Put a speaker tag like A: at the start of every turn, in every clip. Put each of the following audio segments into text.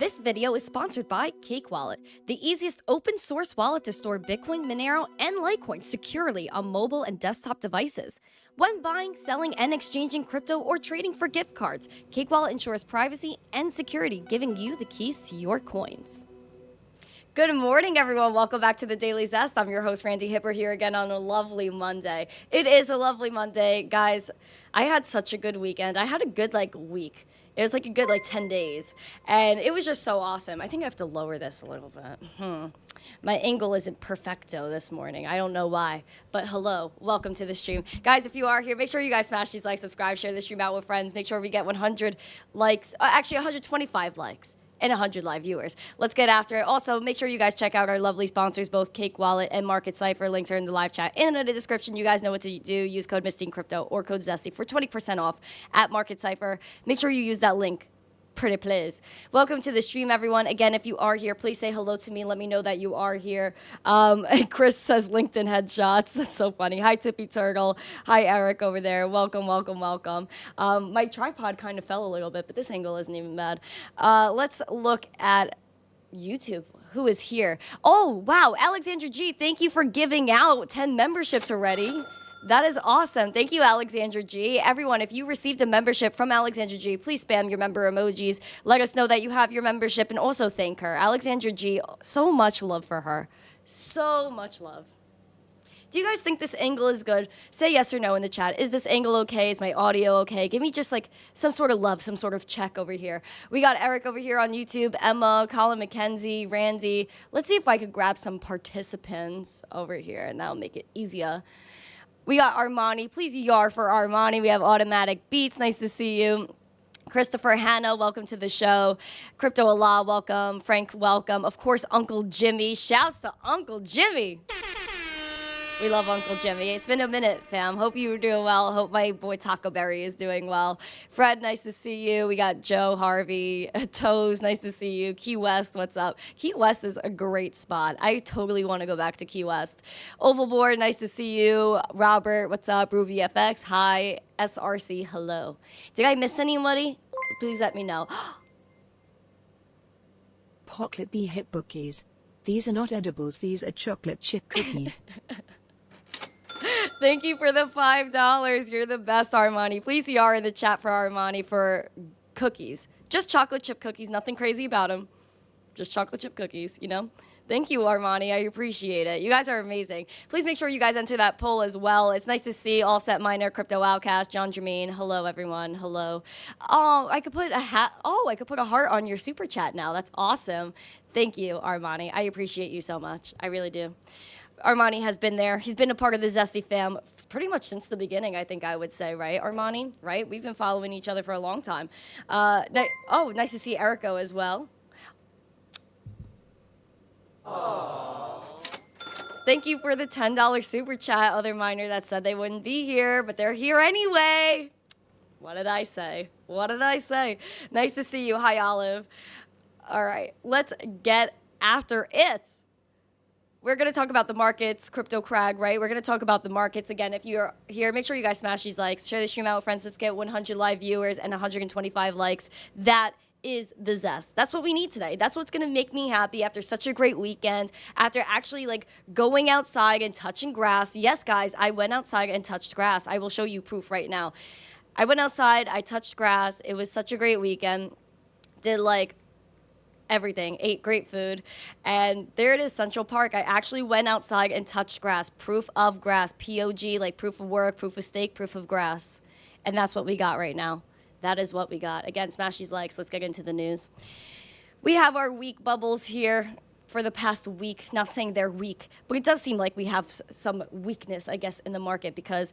A: This video is sponsored by Cake Wallet, the easiest open source wallet to store Bitcoin, Monero, and Litecoin securely on mobile and desktop devices. When buying, selling, and exchanging crypto or trading for gift cards, Cake Wallet ensures privacy and security, giving you the keys to your coins. Good morning, everyone. Welcome back to the Daily Zest. I'm your host, Randi Hipper, here again on a lovely Monday. It is a lovely Monday. Guys, I had such a good weekend. I had a good, week. It was a good 10 days, and it was just so awesome. I think I have to lower this a little bit. My angle isn't perfecto this morning. I don't know why, but hello, welcome to the stream. Guys, if you are here, make sure you guys smash these likes, subscribe, share the stream out with friends. Make sure we get 100 likes, actually 125 likes. And 100 live viewers. Let's get after it. Also, make sure you guys check out our lovely sponsors, both Cake Wallet and Cipher. Links are in the live chat and in the description. You guys know what to do. Use code missteencrypto or code Zesty for 20% off at Cipher. Make sure you use that link. Pretty please. Welcome to the stream, everyone. Again, if you are here, please say hello to me. Let me know that you are here. And Chris says LinkedIn headshots. That's so funny. Hi, Tippy Turtle. Hi, Eric over there. Welcome, welcome, welcome. My tripod kind of fell a little bit, but this angle isn't even bad. Let's look at YouTube. Who is here? Oh, wow. Alexandra G, thank you for giving out 10 memberships already. That is awesome. Thank you, Alexandra G. Everyone, if you received a membership from Alexandra G, please spam your member emojis. Let us know that you have your membership and also thank her. Alexandra G, so much love for her. So much love. Do you guys think this angle is good? Say yes or no in the chat. Is this angle okay? Is my audio okay? Give me just some sort of love, some sort of check over here. We got Eric over here on YouTube, Emma, Colin McKenzie, Randy. Let's see if I could grab some participants over here, and that'll make it easier. We got Armani. Please yar for Armani. We have Automatic Beats. Nice to see you. Christopher Hanna, welcome to the show. Crypto Allah, welcome. Frank, welcome. Of course, Uncle Jimmy. Shouts to Uncle Jimmy. We love Uncle Jimmy. It's been a minute, fam. Hope you were doing well. Hope my boy Taco Berry is doing well. Fred, nice to see you. We got Joe, Harvey, Toes, nice to see you. Key West, what's up? Key West is a great spot. I totally want to go back to Key West. Ovalboard, nice to see you. Robert, what's up? Ruby FX, hi. SRC, hello. Did I miss anybody? Please let me know.
B: Pocket the hip cookies. These are not edibles, these are chocolate chip cookies.
A: Thank you for the $5. You're the best, Armani. Please CR in the chat for Armani for cookies. Just chocolate chip cookies. Nothing crazy about them. Just chocolate chip cookies, you know? Thank you, Armani. I appreciate it. You guys are amazing. Please make sure you guys enter that poll as well. It's nice to see All Set Miner, Crypto Outcast, John Jermaine. Hello, everyone. Hello. Oh, I could put a hat. Oh, I could put a heart on your super chat now. That's awesome. Thank you, Armani. I appreciate you so much. I really do. Armani has been there. He's been a part of the Zesty fam pretty much since the beginning, I think I would say, right, Armani? Right? We've been following each other for a long time. Nice to see Erico as well. Aww. Thank you for the $10 super chat, other miner that said they wouldn't be here, but they're here anyway. What did I say? What did I say? Nice to see you. Hi, Olive. All right, let's get after it. We're going to talk about the markets, Crypto Crag, right? We're going to talk about the markets. Again, if you're here, make sure you guys smash these likes. Share the stream out with friends. Let's get 100 live viewers and 125 likes. That is the zest. That's what we need today. That's what's going to make me happy after such a great weekend, after actually going outside and touching grass. Yes, guys, I went outside and touched grass. I will show you proof right now. I went outside, I touched grass. It was such a great weekend. Did everything, ate great food, and there it is, Central Park. I actually went outside and touched grass. Proof of grass, POG, proof of work, proof of stake, proof of grass. And that's what we got right now. That is what we got. Again, smash these likes. Let's get into the news. We have our weak bubbles here for the past week. Not saying they're weak, but it does seem like we have some weakness, I guess, in the market because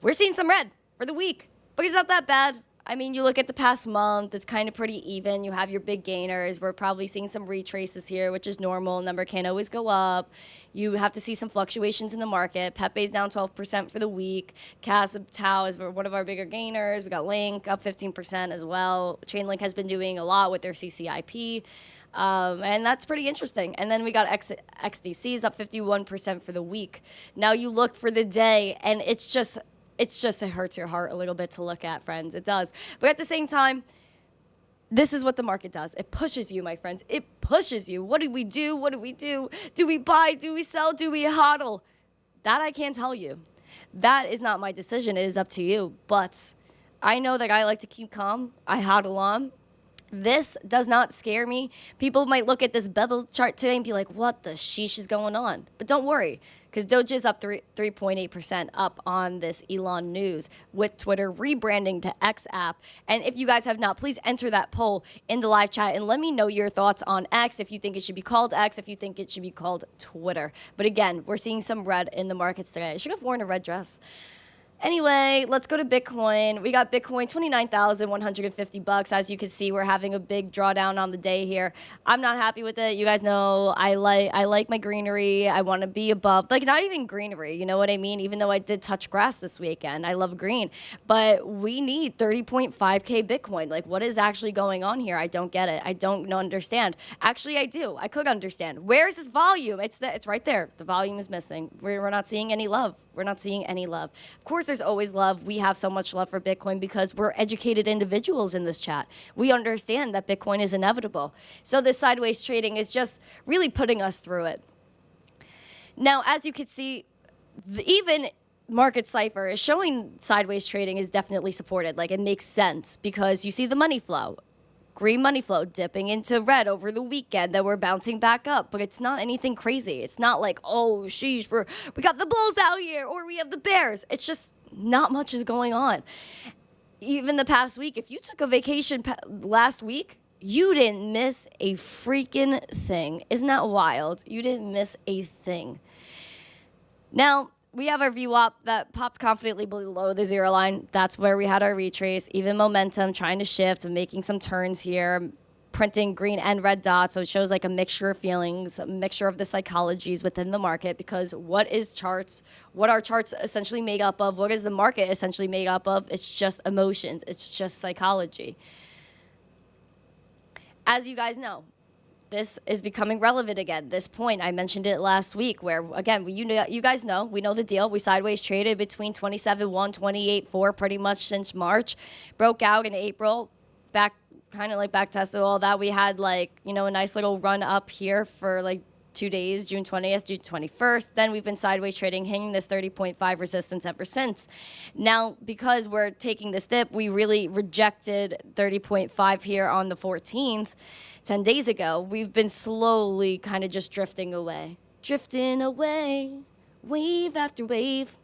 A: we're seeing some red for the week. But it's not that bad. I mean, you look at the past month, it's kind of pretty even. You have your big gainers. We're probably seeing some retraces here, which is normal. Number can't always go up. You have to see some fluctuations in the market. Pepe's down 12% for the week. Tau is one of our bigger gainers. We got Link up 15% as well. Chainlink has been doing a lot with their CCIP. And that's pretty interesting. And then we got XDCs up 51% for the week. Now you look for the day, and it's just it hurts your heart a little bit to look at, friends. It does. But at the same time, This is what the market does. It pushes you, my friends. It pushes you. What do we do? What do we do? Do we buy? Do we sell? Do we hodl? That I can't tell you. That is not my decision. It is up to you. But I know that I like to keep calm. I hodl on. This does not scare me. People might look at this bevel chart today and be like, what the sheesh is going on? But don't worry, because Doge is up 3.8% up on this Elon news with Twitter rebranding to X app. And if you guys have not, please enter that poll in the live chat and let me know your thoughts on X, if you think it should be called X, if you think it should be called Twitter. But again, we're seeing some red in the markets today. I should have worn a red dress. Anyway, let's go to Bitcoin. We got Bitcoin, $29,150. As you can see, we're having a big drawdown on the day here. I'm not happy with it. You guys know I like my greenery. I want to be above, like, not even greenery, you know what I mean? Even though I did touch grass this weekend. I love green. But we need 30.5K Bitcoin. Like, what is actually going on here? I don't get it. I don't understand. Actually, I do. I could understand. Where is this volume? It's right there. The volume is missing. We're not seeing any love. We're not seeing any love. Of course, there's always love. We have so much love for Bitcoin because we're educated individuals in this chat. We understand that Bitcoin is inevitable. So this sideways trading is just really putting us through it. Now, as you can see, even market Cipher is showing sideways trading is definitely supported. Like, it makes sense because you see the money flow. Green money flow dipping into red over the weekend, that we're bouncing back up, but it's not anything crazy. It's not like, oh, sheesh, we got the bulls out here, or we have the bears. It's just not much is going on. Even the past week, if you took a vacation last week, you didn't miss a freaking thing. Isn't that wild? You didn't miss a thing. Now, we have our VWAP that popped confidently below the zero line. That's where we had our retrace. Even momentum, trying to shift, making some turns here, printing green and red dots. So it shows like a mixture of feelings, a mixture of the psychologies within the market, because what are charts essentially made up of? What is the market essentially made up of? It's just emotions. It's just psychology. As you guys know, this is becoming relevant again. This point, I mentioned it last week, where, again, you guys know, we know the deal. We sideways traded between 27.1, 28.4 pretty much since March. Broke out in April, back tested all that. We had, like, a nice little run up here for, like, 2 days, June 20th, June 21st. Then we've been sideways trading, hitting this 30.5 resistance ever since. Now, because we're taking this dip, we really rejected 30.5 here on the 14th. 10 days ago, we've been slowly kind of just drifting away. Drifting away, wave after wave,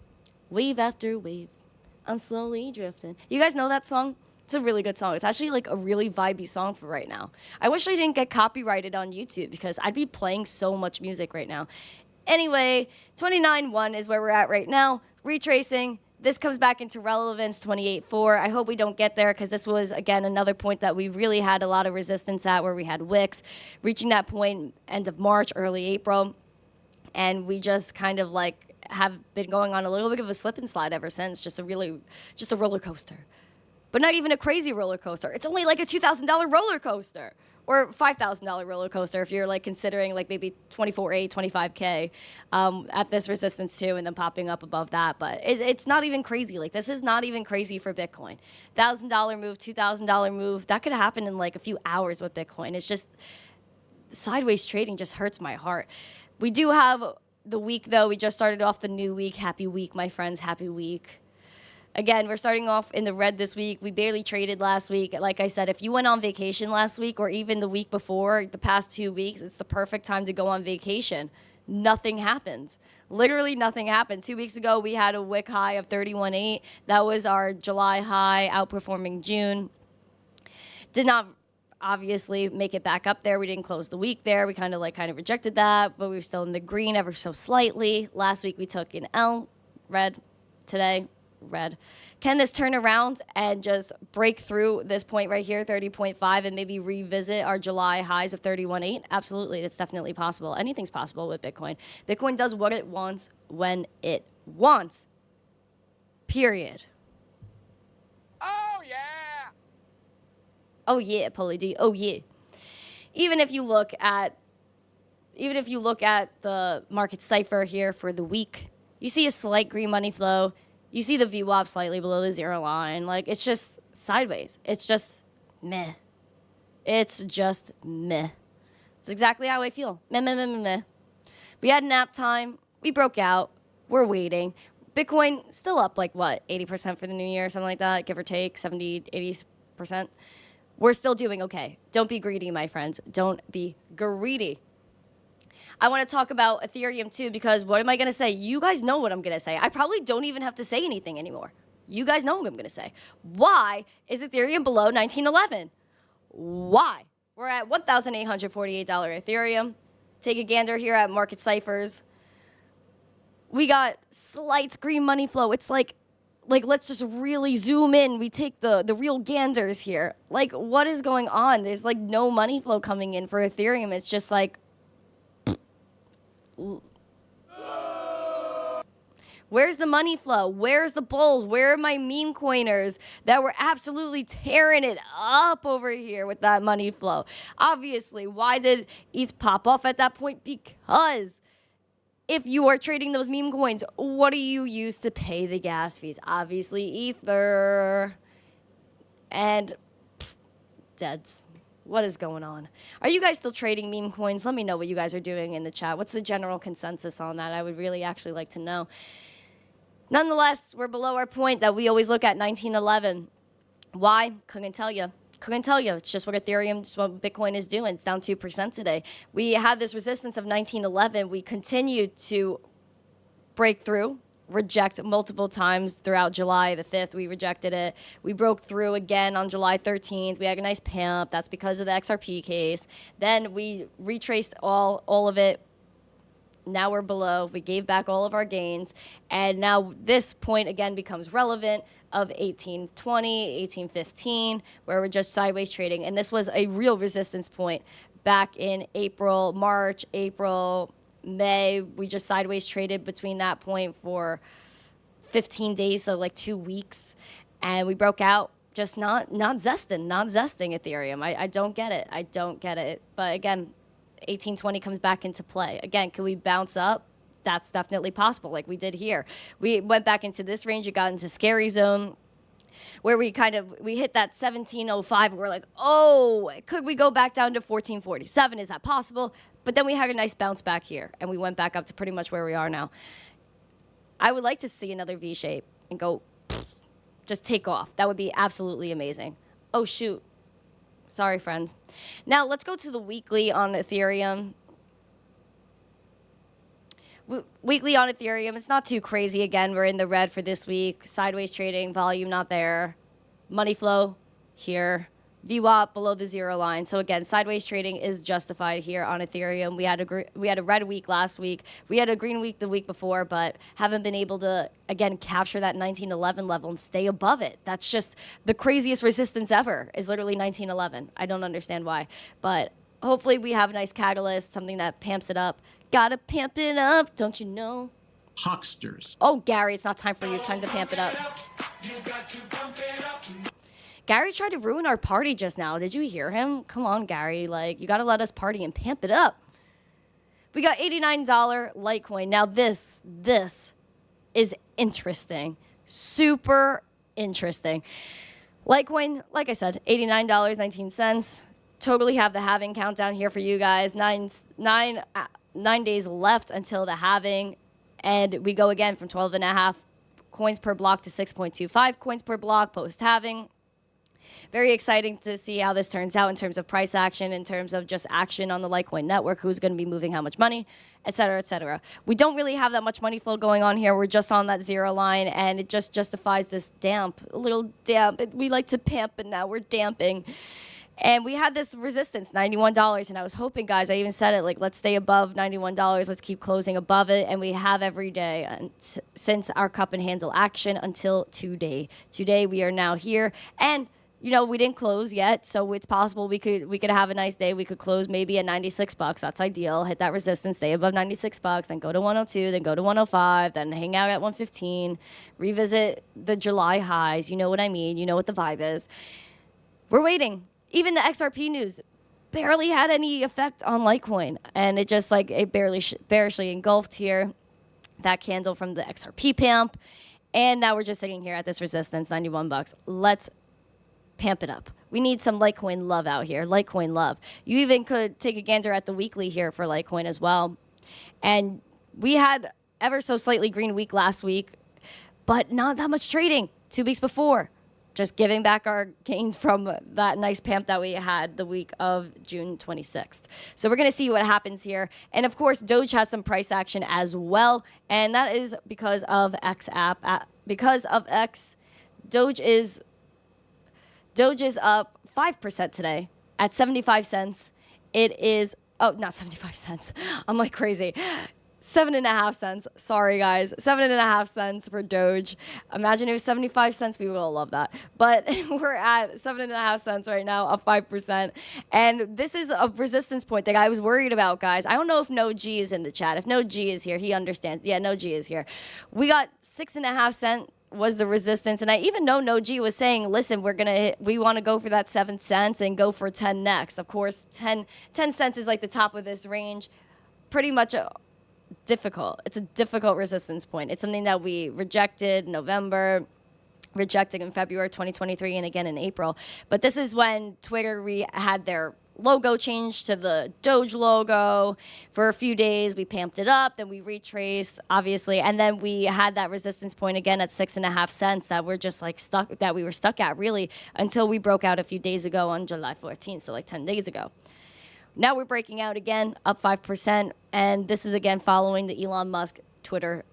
A: wave after wave. I'm slowly drifting. You guys know that song? It's a really good song. It's actually like a really vibey song for right now. I wish I didn't get copyrighted on YouTube because I'd be playing so much music right now. Anyway, 29.1 is where we're at right now. Retracing. This comes back into relevance, 28.4. I hope we don't get there because this was, again, another point that we really had a lot of resistance at, where we had wicks, reaching that point end of March, early April. And we just kind of like have been going on a little bit of a slip and slide ever since, just a roller coaster. But not even a crazy roller coaster. It's only like a $2,000 roller coaster. Or $5,000 roller coaster if you're like considering like maybe 24.8, 25K at this resistance too, and then popping up above that. But it's not even crazy. Like, this is not even crazy for Bitcoin. $1,000 move, $2,000 move, that could happen in like a few hours with Bitcoin. It's just sideways trading just hurts my heart. We do have the week though. We just started off the new week. Happy week, my friends. Happy week. Again, we're starting off in the red this week. We barely traded last week. Like I said, if you went on vacation last week or even the week before, the past 2 weeks, it's the perfect time to go on vacation. Nothing happened. Literally nothing happened. 2 weeks ago, we had a wick high of 31.8. That was our July high, outperforming June. Did not obviously make it back up there. We didn't close the week there. We kind of rejected that, but we were still in the green ever so slightly. Last week, we took an L, red. Today, red. Can this turn around and just break through this point right here, 30.5, and maybe revisit our July highs of 31.8? Absolutely. It's definitely possible. Anything's possible with Bitcoin. Bitcoin does what it wants when it wants. Period.
C: Oh, yeah.
A: Oh, yeah, Polly D. Oh, yeah. Even if you look at the market Cipher here for the week, you see a slight green money flow. You see the VWAP slightly below the zero line. Like, it's just sideways. It's just meh. It's just meh. It's exactly how I feel. Meh, meh, meh, meh, meh. We had nap time. We broke out. We're waiting. Bitcoin still up like what, 80% for the new year, something like that, give or take, 70, 80%. We're still doing okay. Don't be greedy, my friends. Don't be greedy. I want to talk about Ethereum too, because what am I going to say? You guys know what I'm going to say. I probably don't even have to say anything anymore. You guys know what I'm going to say. Why is Ethereum below 1911? Why? We're at $1,848 Ethereum. Take a gander here at market ciphers. We got slight green money flow. It's like let's just really zoom in. We take the real ganders here. Like, what is going on? There's like no money flow coming in for Ethereum. It's just like, where's the money flow? Where's the bulls? Where are my meme coiners that were absolutely tearing it up over here with that money flow? Obviously, why did ETH pop off at that point? Because if you are trading those meme coins, what do you use to pay the gas fees? Obviously, Ether. And deads. What is going on? Are you guys still trading meme coins? Let me know what you guys are doing in the chat. What's the general consensus on that? I would really actually like to know. Nonetheless, we're below our point that we always look at 1911. Why? Couldn't tell you. Couldn't tell you. It's just what Ethereum, just what Bitcoin is doing. It's down 2% today. We had this resistance of 1911. We continued to break through, reject multiple times throughout July the 5th. We rejected it. We broke through again on July 13th. We had a nice pump. That's because of the XRP case. Then we retraced all of it. Now we're below. We gave back all of our gains. And now this point again becomes relevant of 1820, 1815, where we're just sideways trading. And this was a real resistance point back in March, April, May. We just sideways traded between that point for 15 days, so like 2 weeks. And we broke out, just not zesting Ethereum. I don't get it. I don't get it. But again, 1820 comes back into play. Again, can we bounce up? That's definitely possible, like we did here. We went back into this range. It got into scary zone, where we hit that 1705. We're like, oh, could we go back down to 1447? Is that possible? But then we had a nice bounce back here, and we went back up to pretty much where we are now. I would like to see another V shape and go, just take off. That would be absolutely amazing. Oh, shoot. Sorry, friends. Now, let's go to the weekly on Ethereum. Weekly on Ethereum, it's not too crazy. Again, we're in the red for this week. Sideways trading, volume not there. Money flow here. VWAP below the zero line. So again, sideways trading is justified here on Ethereum. We had a red week last week. We had a green week the week before, but haven't been able to, again, capture that 1911 level and stay above it. That's just the craziest resistance ever, is literally 1911. I don't understand why. But hopefully we have a nice catalyst, something that pamps it up. Gotta pamp it up, don't you know?
D: Hucksters.
A: Oh, Gary, it's not time for you. It's time to pamp it up. Gary tried to ruin our party just now. Did you hear him? Come on, Gary. Like, you gotta let us party and pamp it up. We got $89 Litecoin. Now this is interesting. Super interesting. Litecoin, like I said, $89.19. Totally have the halving countdown here for you guys. Nine days left until the halving, and we go again from 12.5 coins per block to 6.25 coins per block post halving. Very exciting to see how this turns out in terms of price action, in terms of just action on the Litecoin network, who's going to be moving how much money, et cetera, et cetera. We don't really have that much money flow going on here. We're just on that zero line, and it just justifies this a little damp. We like to pamp, and now we're damping. And we had this resistance, $91, and I was hoping, guys, I even said it, like, let's stay above $91. Let's keep closing above it, and we have every day since our cup and handle action until today. Today, we are now here, and, you know, we didn't close yet, so it's possible we could have a nice day. We could close maybe at $96. That's ideal. Hit that resistance, stay above $96, then go to 102, then go to 105, then hang out at 115, revisit the July highs. You know what I mean. You know what the vibe is. We're waiting. Even the XRP news barely had any effect on Litecoin, and it just it bearishly engulfed here that candle from the XRP pump, and now we're just sitting here at this resistance, $91. Let's pamp it up. We need some Litecoin love out here. Litecoin love. You even could take a gander at the weekly here for Litecoin as well. And we had ever so slightly green week last week, but not that much trading 2 weeks before. Just giving back our gains from that nice pamp that we had the week of June 26th. So we're going to see what happens here. And of course, Doge has some price action as well. And that is because of X app. Because of X, Doge is up 5% today at 75 cents. It is, oh, not 75 cents. I'm like crazy. 7.5 cents. Sorry, guys. 7.5 cents for Doge. Imagine it was 75 cents. We will love that. But we're at 7.5 cents right now, up 5%. And this is a resistance point that I was worried about, guys. I don't know if No G is in the chat. If No G is here, he understands. Yeah, No G is here. We got 6.5 cents was the resistance. And I even know No G was saying, listen, we want to go for that 7 cents and go for 10 next. Of course, 10 cents is like the top of this range. Pretty much difficult. It's a difficult resistance point. It's something that we rejected in November, rejected in February 2023, and again in April. But this is when Twitter had their logo changed to the Doge logo. For a few days, we pamped it up, then we retraced, obviously, and then we had that resistance point again at 6.5 cents that we're just like we were stuck at really until we broke out a few days ago on July 14th, so like 10 days ago. Now we're breaking out again, up 5%, and this is again following the Elon Musk Twitter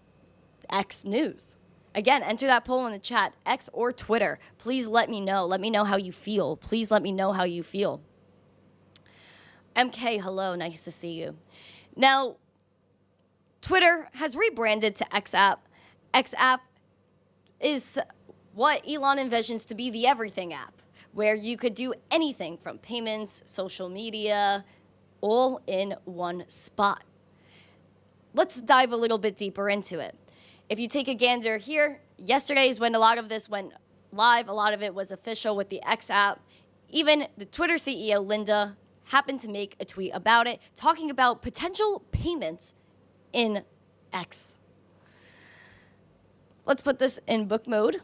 A: X news. Again, enter that poll in the chat, X or Twitter. Please let me know. Let me know how you feel. Please let me know how you feel. MK, hello, nice to see you. Now, Twitter has rebranded to X app. X app is what Elon envisions to be the everything app, where you could do anything from payments, social media, all in one spot. Let's dive a little bit deeper into it. If you take a gander here, yesterday is when a lot of this went live. A lot of it was official with the X app. Even the Twitter CEO, Linda, happened to make a tweet about it, talking about potential payments in X. Let's put this in book mode.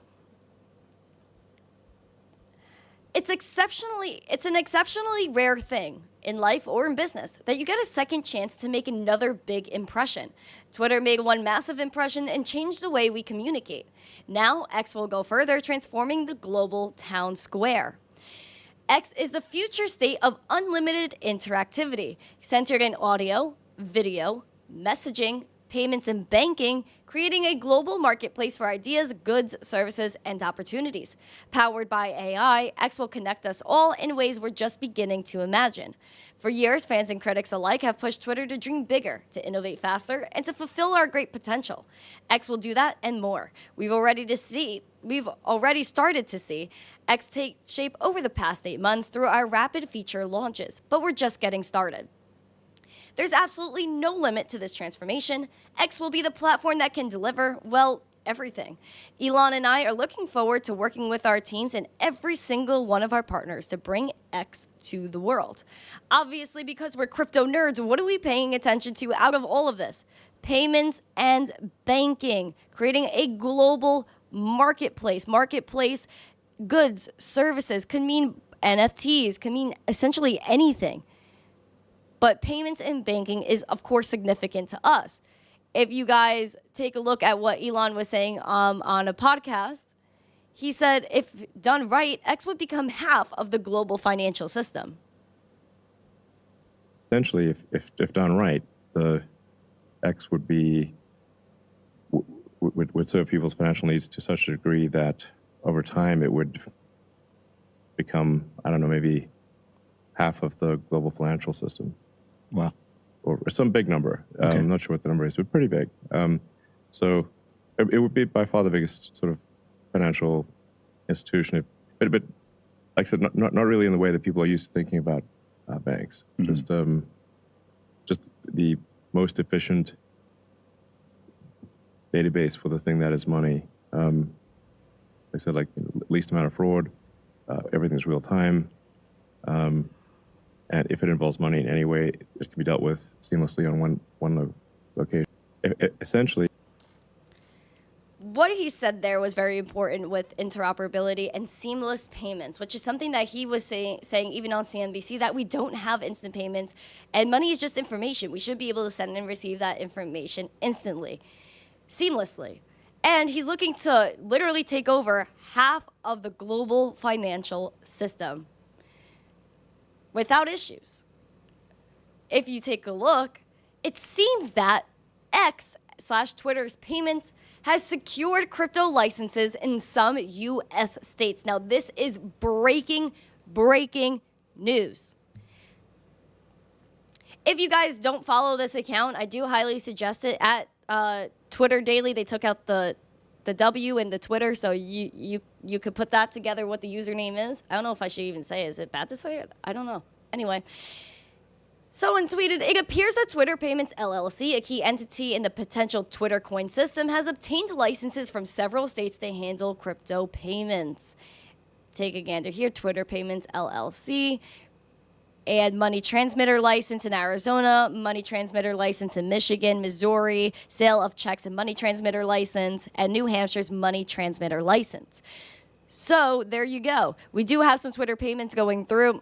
A: It's an exceptionally rare thing in life or in business that you get a second chance to make another big impression. Twitter made one massive impression and changed the way we communicate. Now, X will go further, transforming the global town square. X is the future state of unlimited interactivity, centered in audio, video, messaging, payments, and banking, creating a global marketplace for ideas, goods, services, and opportunities. Powered by AI, X will connect us all in ways we're just beginning to imagine. For years, fans and critics alike have pushed Twitter to dream bigger, to innovate faster, and to fulfill our great potential. X will do that and more. We've already started to see X take shape over the past 8 months through our rapid feature launches, but we're just getting started. There's absolutely no limit to this transformation. X will be the platform that can deliver, well, everything. Elon and I are looking forward to working with our teams and every single one of our partners to bring X to the world. Obviously, because we're crypto nerds, what are we paying attention to out of all of this? Payments and banking, creating a global marketplace. Marketplace, goods, services, could mean NFTs, could mean essentially anything. But payments and banking is, of course, significant to us. If you guys take a look at what Elon was saying on a podcast, he said if done right, X would become half of the global financial system.
D: Essentially, if done right, the X would serve people's financial needs to such a degree that over time it would become, I don't know, maybe half of the global financial system.
E: Wow.
D: Or some big number.
E: Okay.
D: I'm not sure what the number is, but pretty big. So it would be by far the biggest sort of financial institution. But like I said, not really in the way that people are used to thinking about banks. Mm-hmm. Just the most efficient database for the thing that is money. Like I said, like least amount of fraud. Everything's real time. And if it involves money in any way, it can be dealt with seamlessly on one location. Essentially.
A: what he said there was very important with interoperability and seamless payments, which is something that he was saying even on CNBC, that we don't have instant payments and money is just information. We should be able to send and receive that information instantly, seamlessly. And he's looking to literally take over half of the global financial system without issues. If you take a look, it seems that X/Twitter's payments has secured crypto licenses in some U.S. states. Now, this is breaking news. If you guys don't follow this account, I do highly suggest it. At Twitter Daily, they took out the W in the Twitter, so you could put that together what the username is. I don't know if I should even say it. Is it bad to say it? I don't know. Anyway, someone tweeted, it appears that Twitter Payments LLC, a key entity in the potential Twitter coin system, has obtained licenses from several states to handle crypto payments. Take a gander here. Twitter Payments LLC. And money transmitter license in Arizona, money transmitter license in Michigan, Missouri, sale of checks and money transmitter license, and New Hampshire's money transmitter license. So there you go. We do have some Twitter payments going through.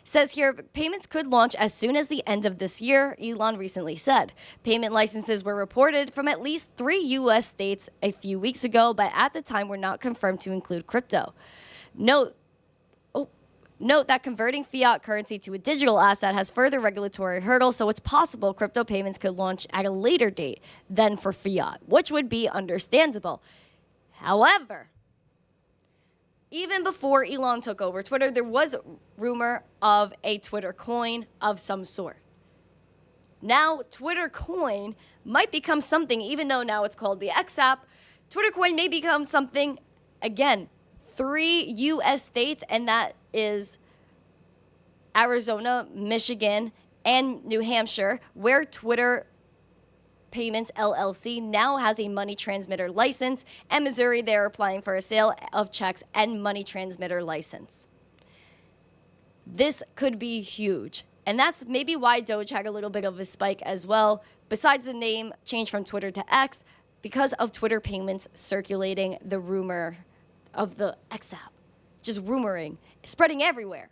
A: Says here, payments could launch as soon as the end of this year, Elon recently said. Payment licenses were reported from at least 3 U.S. states a few weeks ago, but at the time were not confirmed to include crypto. Note that converting fiat currency to a digital asset has further regulatory hurdles, so it's possible crypto payments could launch at a later date than for fiat, which would be understandable. However, even before Elon took over Twitter, there was rumor of a Twitter coin of some sort. Now, Twitter coin might become something, even though now it's called the X app. Twitter coin may become something, again, 3 U.S. states, and that is Arizona, Michigan, and New Hampshire, where Twitter Payments LLC now has a money transmitter license, and Missouri, they're applying for a sale of checks and money transmitter license. This could be huge, and that's maybe why Doge had a little bit of a spike as well, besides the name change from Twitter to X, because of Twitter Payments circulating the rumor of the X app. Just rumoring, spreading everywhere.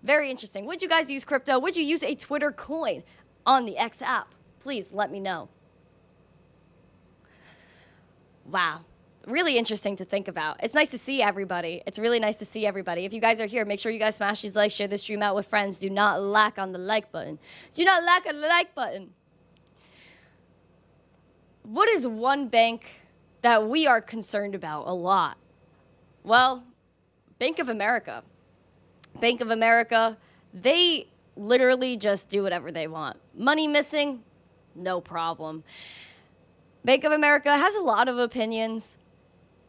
A: Very interesting. Would you guys use crypto? Would you use a Twitter coin on the X app? Please let me know. Wow. Really interesting to think about. It's nice to see everybody. It's really nice to see everybody. If you guys are here, make sure you guys smash these likes, share this stream out with friends. Do not lack on the like button. Do not lack on the like button. What is one bank that we are concerned about a lot? Well, Bank of America. Bank of America, they literally just do whatever they want. Money missing? No problem. Bank of America has a lot of opinions.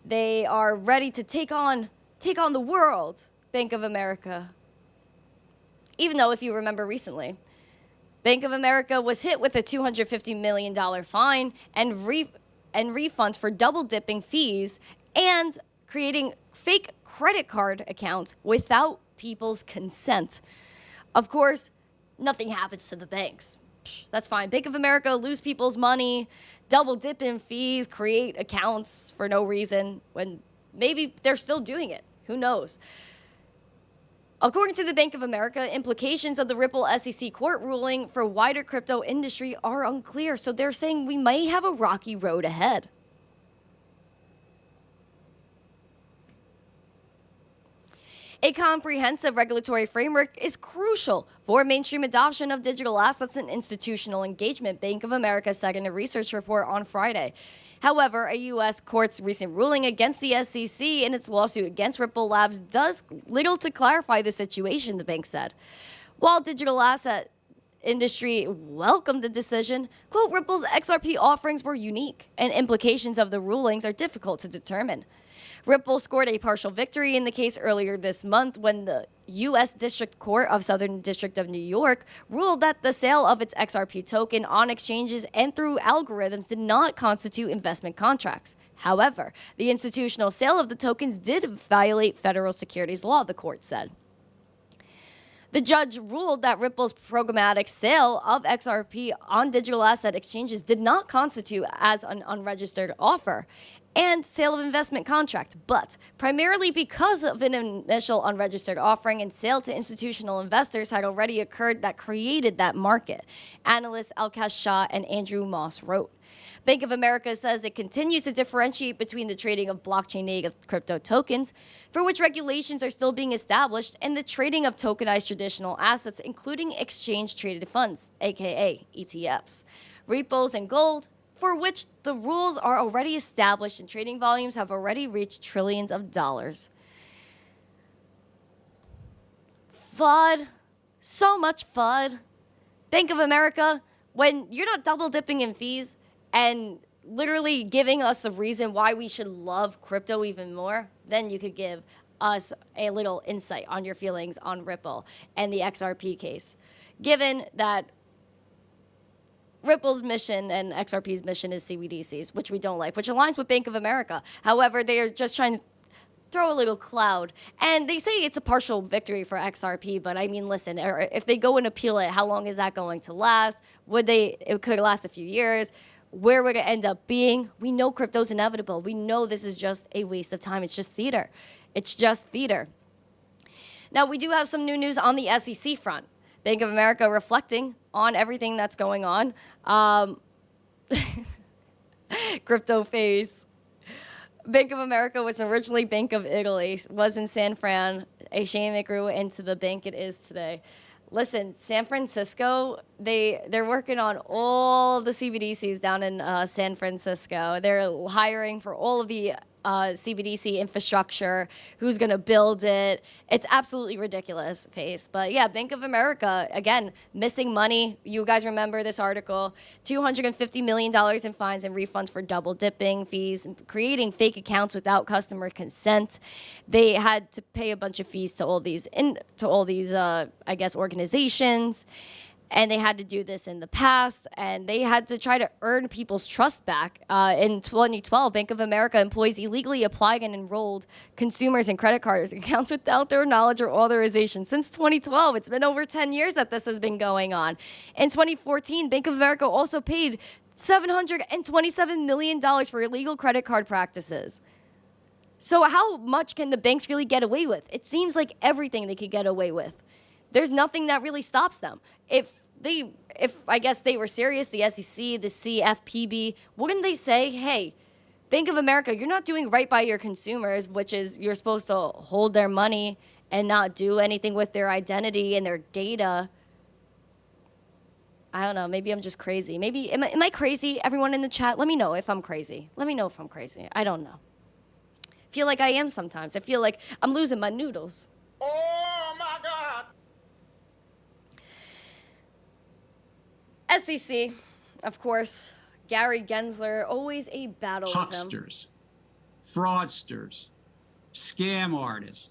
A: They are ready to take on the world, Bank of America. Even though, if you remember recently, Bank of America was hit with a $250 million fine and refunds for double-dipping fees and creating fake credit card accounts without people's consent. Of course, nothing happens to the banks. That's fine. Bank of America lose people's money, double dip in fees, create accounts for no reason when maybe they're still doing it. Who knows? According to the Bank of America, implications of the Ripple SEC court ruling for wider crypto industry are unclear. So they're saying we may have a rocky road ahead. A comprehensive regulatory framework is crucial for mainstream adoption of digital assets and institutional engagement, Bank of America said in a research report on Friday. However, a U.S. court's recent ruling against the SEC in its lawsuit against Ripple Labs does little to clarify the situation, the bank said. While digital asset industry welcomed the decision, quote, Ripple's XRP offerings were unique, and implications of the rulings are difficult to determine. Ripple scored a partial victory in the case earlier this month when the U.S. District Court of Southern District of New York ruled that the sale of its XRP token on exchanges and through algorithms did not constitute investment contracts. However, the institutional sale of the tokens did violate federal securities law, the court said. The judge ruled that Ripple's programmatic sale of XRP on digital asset exchanges did not constitute as an unregistered offer and sale of investment contract, but primarily because of an initial unregistered offering and sale to institutional investors had already occurred that created that market. Analysts Alkash Shah and Andrew Moss wrote. Bank of America says it continues to differentiate between the trading of blockchain-native crypto tokens, for which regulations are still being established, and the trading of tokenized traditional assets, including exchange-traded funds, aka ETFs, repos, and gold, for which the rules are already established and trading volumes have already reached trillions of dollars. FUD. So much FUD. Bank of America, when you're not double dipping in fees and literally giving us a reason why we should love crypto even more, then you could give us a little insight on your feelings on Ripple and the XRP case. Given that Ripple's mission and XRP's mission is CBDCs, which we don't like, which aligns with Bank of America. However, they are just trying to throw a little cloud. And they say it's a partial victory for XRP, but I mean, listen, if they go and appeal it, how long is that going to last? It could last a few years. Where would it end up being? We know crypto's inevitable. We know this is just a waste of time. It's just theater. It's just theater. Now, we do have some new news on the SEC front. Bank of America reflecting on everything that's going on. Crypto phase. Bank of America was originally Bank of Italy, was in San Fran. A shame it grew into the bank it is today. Listen, San Francisco, they're working on all the CBDCs down in San Francisco. They're hiring for all of the CBDC infrastructure, who's going to build it. It's absolutely ridiculous, Pace. But yeah, Bank of America, again, missing money. You guys remember this article. $250 million in fines and refunds for double dipping fees and creating fake accounts without customer consent. They had to pay a bunch of fees to all these, I guess, organizations. And they had to do this in the past, and they had to try to earn people's trust back. In 2012, Bank of America employees illegally applied and enrolled consumers in credit card accounts without their knowledge or authorization. Since 2012, it's been over 10 years that this has been going on. In 2014, Bank of America also paid $727 million for illegal credit card practices. So how much can the banks really get away with? It seems like everything they could get away with. There's nothing that really stops them. If I guess they were serious, the SEC, the CFPB, wouldn't they say, hey, Bank of America, you're not doing right by your consumers, which is you're supposed to hold their money and not do anything with their identity and their data. I don't know. Maybe I'm just crazy. Maybe, am I crazy? Everyone in the chat, let me know if I'm crazy. Let me know if I'm crazy. I don't know. I feel like I am sometimes. I feel like I'm losing my noodles.
C: Oh my God.
A: SEC, of course, Gary Gensler, always a battle with him.
E: Hucksters, fraudsters, scam artists,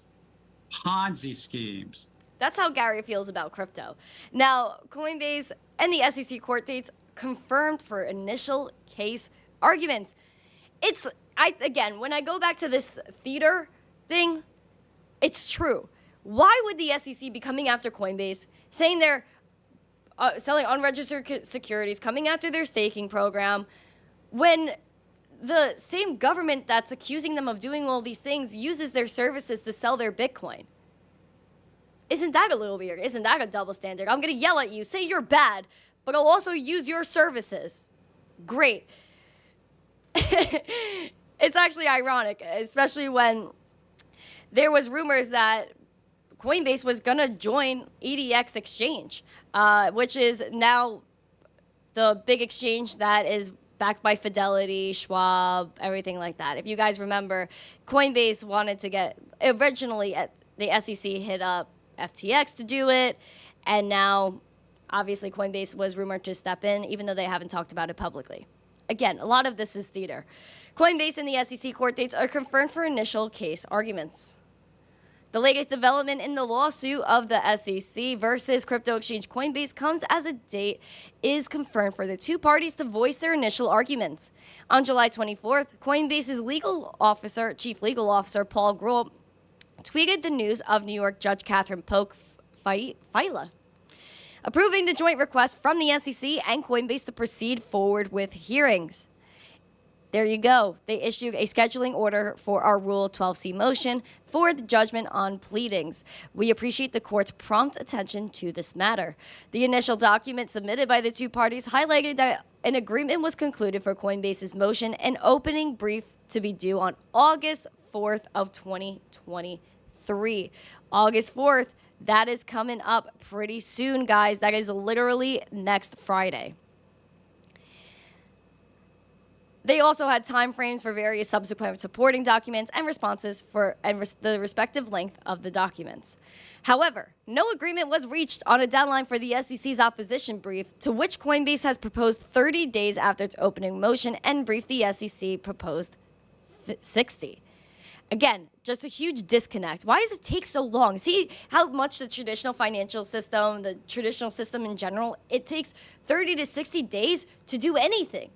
E: Ponzi schemes.
A: That's how Gary feels about crypto. Now, Coinbase and the SEC court dates confirmed for initial case arguments. Again, when I go back to this theater thing, it's true. Why would the SEC be coming after Coinbase, saying they're selling unregistered securities, coming after their staking program, when the same government that's accusing them of doing all these things uses their services to sell their Bitcoin? Isn't that a little weird? Isn't that a double standard? I'm going to yell at you, say you're bad, but I'll also use your services. Great. It's actually ironic, especially when there was rumors that Coinbase was going to join EDX Exchange, which is now the big exchange that is backed by Fidelity, Schwab, everything like that. If you guys remember, Coinbase wanted to get, originally the SEC hit up FTX to do it, and now obviously Coinbase was rumored to step in, even though they haven't talked about it publicly. Again, a lot of this is theater. Coinbase and the SEC court dates are confirmed for initial case arguments. The latest development in the lawsuit of the SEC versus crypto exchange Coinbase comes as a date is confirmed for the two parties to voice their initial arguments. On July 24th, Coinbase's chief legal officer, Paul Grohl, tweeted the news of New York Judge Catherine Polk FILA, approving the joint request from the SEC and Coinbase to proceed forward with hearings. There you go. They issued a scheduling order for our Rule 12C motion for the judgment on pleadings. We appreciate the court's prompt attention to this matter. The initial document submitted by the two parties highlighted that an agreement was concluded for Coinbase's motion, an opening brief to be due on August 4th of 2023. August 4th, that is coming up pretty soon, guys. That is literally next Friday. They also had timeframes for various subsequent supporting documents and responses the respective length of the documents. However, no agreement was reached on a deadline for the SEC's opposition brief, to which Coinbase has proposed 30 days after its opening motion and briefed the SEC proposed 60. Again, just a huge disconnect. Why does it take so long? See how much the traditional financial system, the traditional system in general, it takes 30 to 60 days to do anything.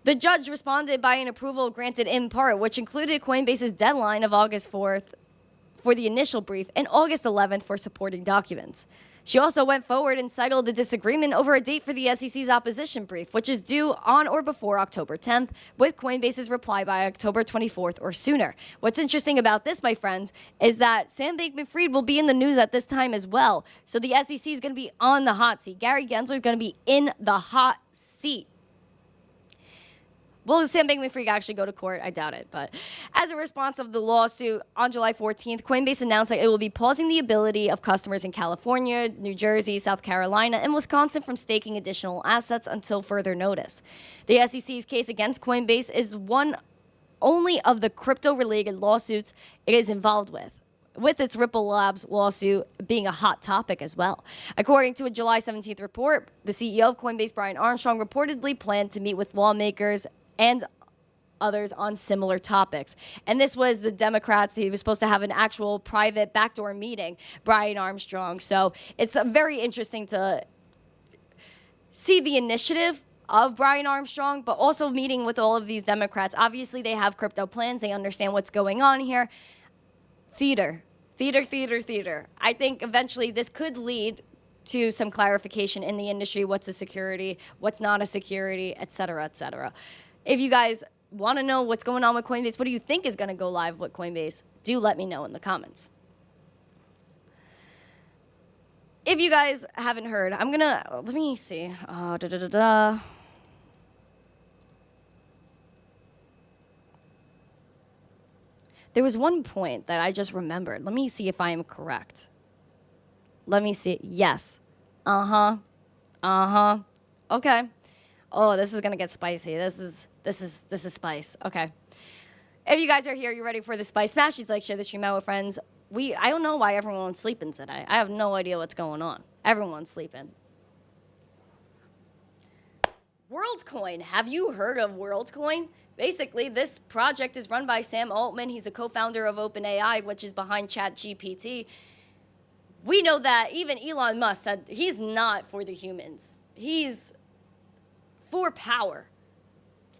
A: The judge responded by an approval granted in part, which included Coinbase's deadline of August 4th for the initial brief and August 11th for supporting documents. She also went forward and settled the disagreement over a date for the SEC's opposition brief, which is due on or before October 10th, with Coinbase's reply by October 24th or sooner. What's interesting about this, my friends, is that Sam Bankman-Fried will be in the news at this time as well. So the SEC is going to be on the hot seat. Gary Gensler is going to be in the hot seat. Will Sam Bankman-Fried actually go to court? I doubt it. But as a response of the lawsuit, on July 14th, Coinbase announced that it will be pausing the ability of customers in California, New Jersey, South Carolina, and Wisconsin from staking additional assets until further notice. The SEC's case against Coinbase is one only of the crypto-related lawsuits it is involved with its Ripple Labs lawsuit being a hot topic as well. According to a July 17th report, the CEO of Coinbase, Brian Armstrong, reportedly planned to meet with lawmakers and others on similar topics. And this was the Democrats. He was supposed to have an actual private backdoor meeting, Brian Armstrong. So it's very interesting to see the initiative of Brian Armstrong, but also meeting with all of these Democrats. Obviously, they have crypto plans. They understand what's going on here. Theater. I think eventually this could lead to some clarification in the industry. What's a security? What's not a security? Et cetera, et cetera. If you guys want to know what's going on with Coinbase, what do you think is going to go live with Coinbase? Do let me know in the comments. If you guys haven't heard, I'm going to, let me see. There was one point that I just remembered. Let me see if I am correct. Let me see. Yes. Okay. Oh, this is going to get spicy. This is spice. Okay. If you guys are here, you're ready for the spice. Smash these likes, share the stream out with friends. I don't know why everyone's sleeping today. I have no idea what's going on. Everyone's sleeping. WorldCoin. Have you heard of WorldCoin? Basically, this project is run by Sam Altman. He's the co-founder of OpenAI, which is behind ChatGPT. We know that even Elon Musk said he's not for the humans. He's for power,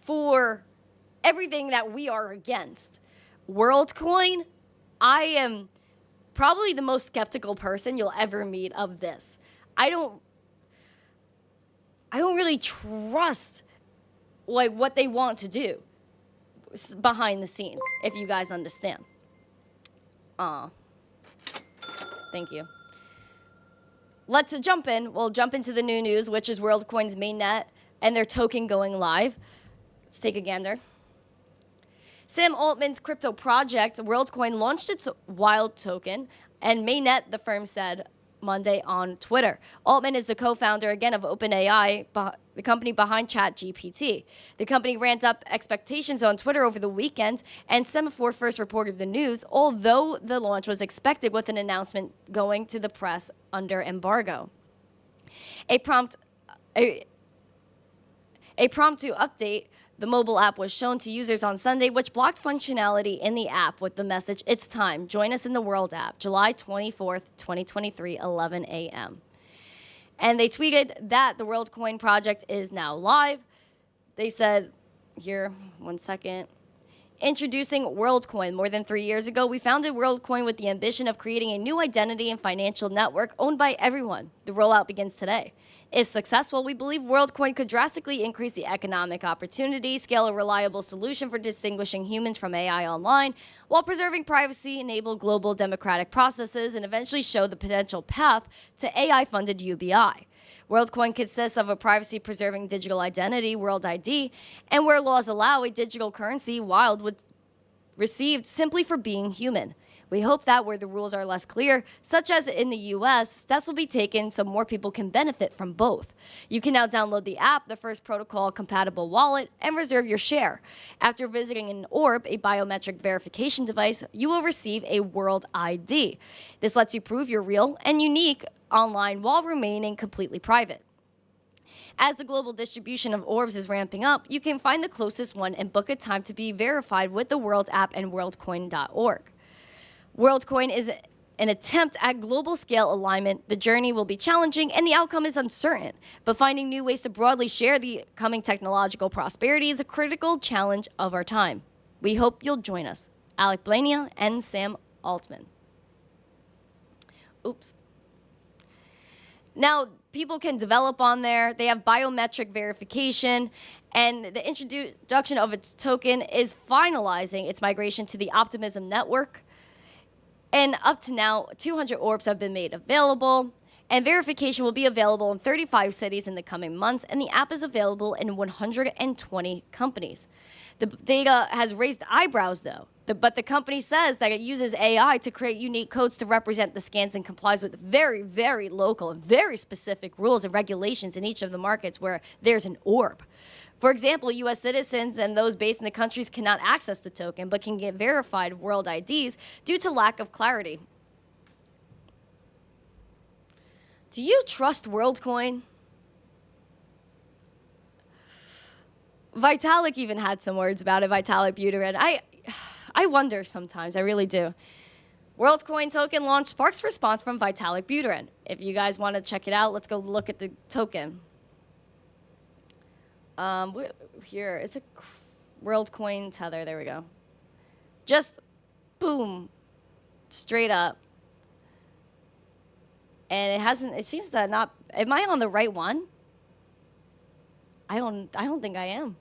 A: for everything that we are against. WorldCoin, I am probably the most skeptical person you'll ever meet of this. I don't really trust what they want to do behind the scenes, if you guys understand. Thank you. Let's jump in. We'll jump into the new news, which is WorldCoin's mainnet and their token going live. Let's take a gander. Sam Altman's crypto project, WorldCoin, launched its wild token and mainnet, the firm said Monday on Twitter. Altman is the co-founder, again, of OpenAI, the company behind ChatGPT. The company ramped up expectations on Twitter over the weekend, and Semaphore first reported the news, although the launch was expected with an announcement going to the press under embargo. A prompt to update the mobile app was shown to users on Sunday, which blocked functionality in the app with the message, "It's time. Join us in the World app, July 24th, 2023, 11 a.m." And they tweeted that the WorldCoin project is now live. They said, here, one second. Introducing WorldCoin. More than 3 years ago, we founded WorldCoin with the ambition of creating a new identity and financial network owned by everyone. The rollout begins today. If successful, we believe WorldCoin could drastically increase the economic opportunity, scale a reliable solution for distinguishing humans from AI online, while preserving privacy, enable global democratic processes, and eventually show the potential path to AI-funded UBI. WorldCoin consists of a privacy-preserving digital identity, World ID, and where laws allow, a digital currency, Wild, was received simply for being human. We hope that where the rules are less clear, such as in the US, steps will be taken so more people can benefit from both. You can now download the app, the first protocol-compatible wallet, and reserve your share. After visiting an orb, a biometric verification device, you will receive a World ID. This lets you prove you're real and unique online while remaining completely private. As the global distribution of orbs is ramping up, you can find the closest one and book a time to be verified with the World app and worldcoin.org. WorldCoin is an attempt at global scale alignment. The journey will be challenging and the outcome is uncertain, but finding new ways to broadly share the coming technological prosperity is a critical challenge of our time. We hope you'll join us. Alec Blania and Sam Altman. Oops. Now, people can develop on there. They have biometric verification, and the introduction of its token is finalizing its migration to the Optimism network. And up to now, 200 orbs have been made available, and verification will be available in 35 cities in the coming months, and the app is available in 120 companies. The data has raised eyebrows, though. But the company says that it uses AI to create unique codes to represent the scans and complies with very, very local and very specific rules and regulations in each of the markets where there's an orb. For example, U.S. citizens and those based in the countries cannot access the token, but can get verified World IDs due to lack of clarity. Do you trust WorldCoin? Vitalik even had some words about it, Vitalik Buterin. I wonder sometimes, I really do. WorldCoin token launch sparks response from Vitalik Buterin. If you guys want to check it out, let's go look at the token. Here, it's a WorldCoin tether, there we go. Just boom, straight up. And it seems to not, am I on the right one? I don't think I am.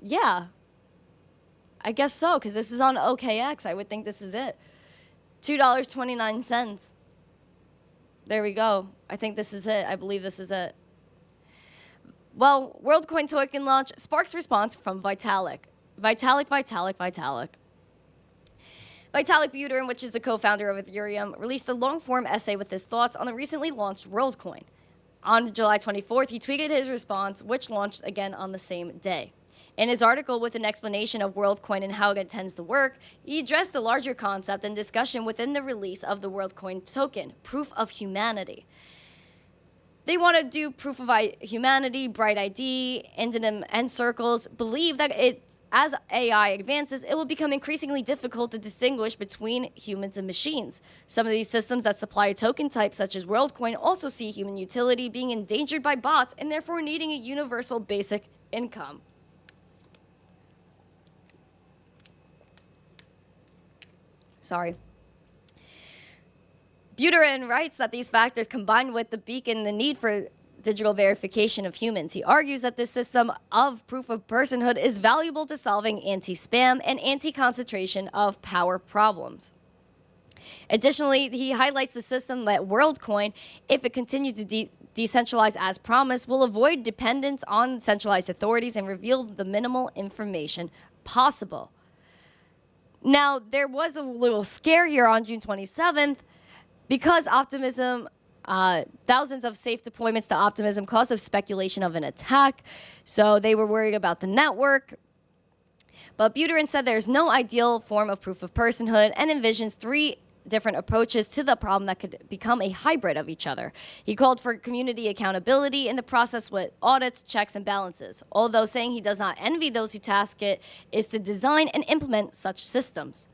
A: Yeah. I guess so, because this is on OKX. I would think this is it. $2.29. There we go. I think this is it. I believe this is it. Well, WorldCoin token launch sparks response from Vitalik. Vitalik Buterin, which is the co-founder of Ethereum, released a long-form essay with his thoughts on the recently launched WorldCoin. On July 24th, he tweeted his response, which launched again on the same day. In his article with an explanation of WorldCoin and how it intends to work, he addressed the larger concept and discussion within the release of the WorldCoin token, proof of humanity. They want to do proof of humanity, Bright ID, and circles, believe that as AI advances, it will become increasingly difficult to distinguish between humans and machines. Some of these systems that supply a token type, such as WorldCoin, also see human utility being endangered by bots and therefore needing a universal basic income. Sorry. Buterin writes that these factors, combined with the beacon, the need for digital verification of humans. He argues that this system of proof of personhood is valuable to solving anti-spam and anti-concentration of power problems. Additionally, he highlights the system that WorldCoin, if it continues to decentralize as promised, will avoid dependence on centralized authorities and reveal the minimal information possible. Now, there was a little scare here on June 27th because Optimism, thousands of safe deployments to Optimism caused a speculation of an attack. So they were worried about the network. But Buterin said there's no ideal form of proof of personhood and envisions 3 different approaches to the problem that could become a hybrid of each other. He called for community accountability in the process with audits, checks, and balances, although saying he does not envy those who task it is to design and implement such systems.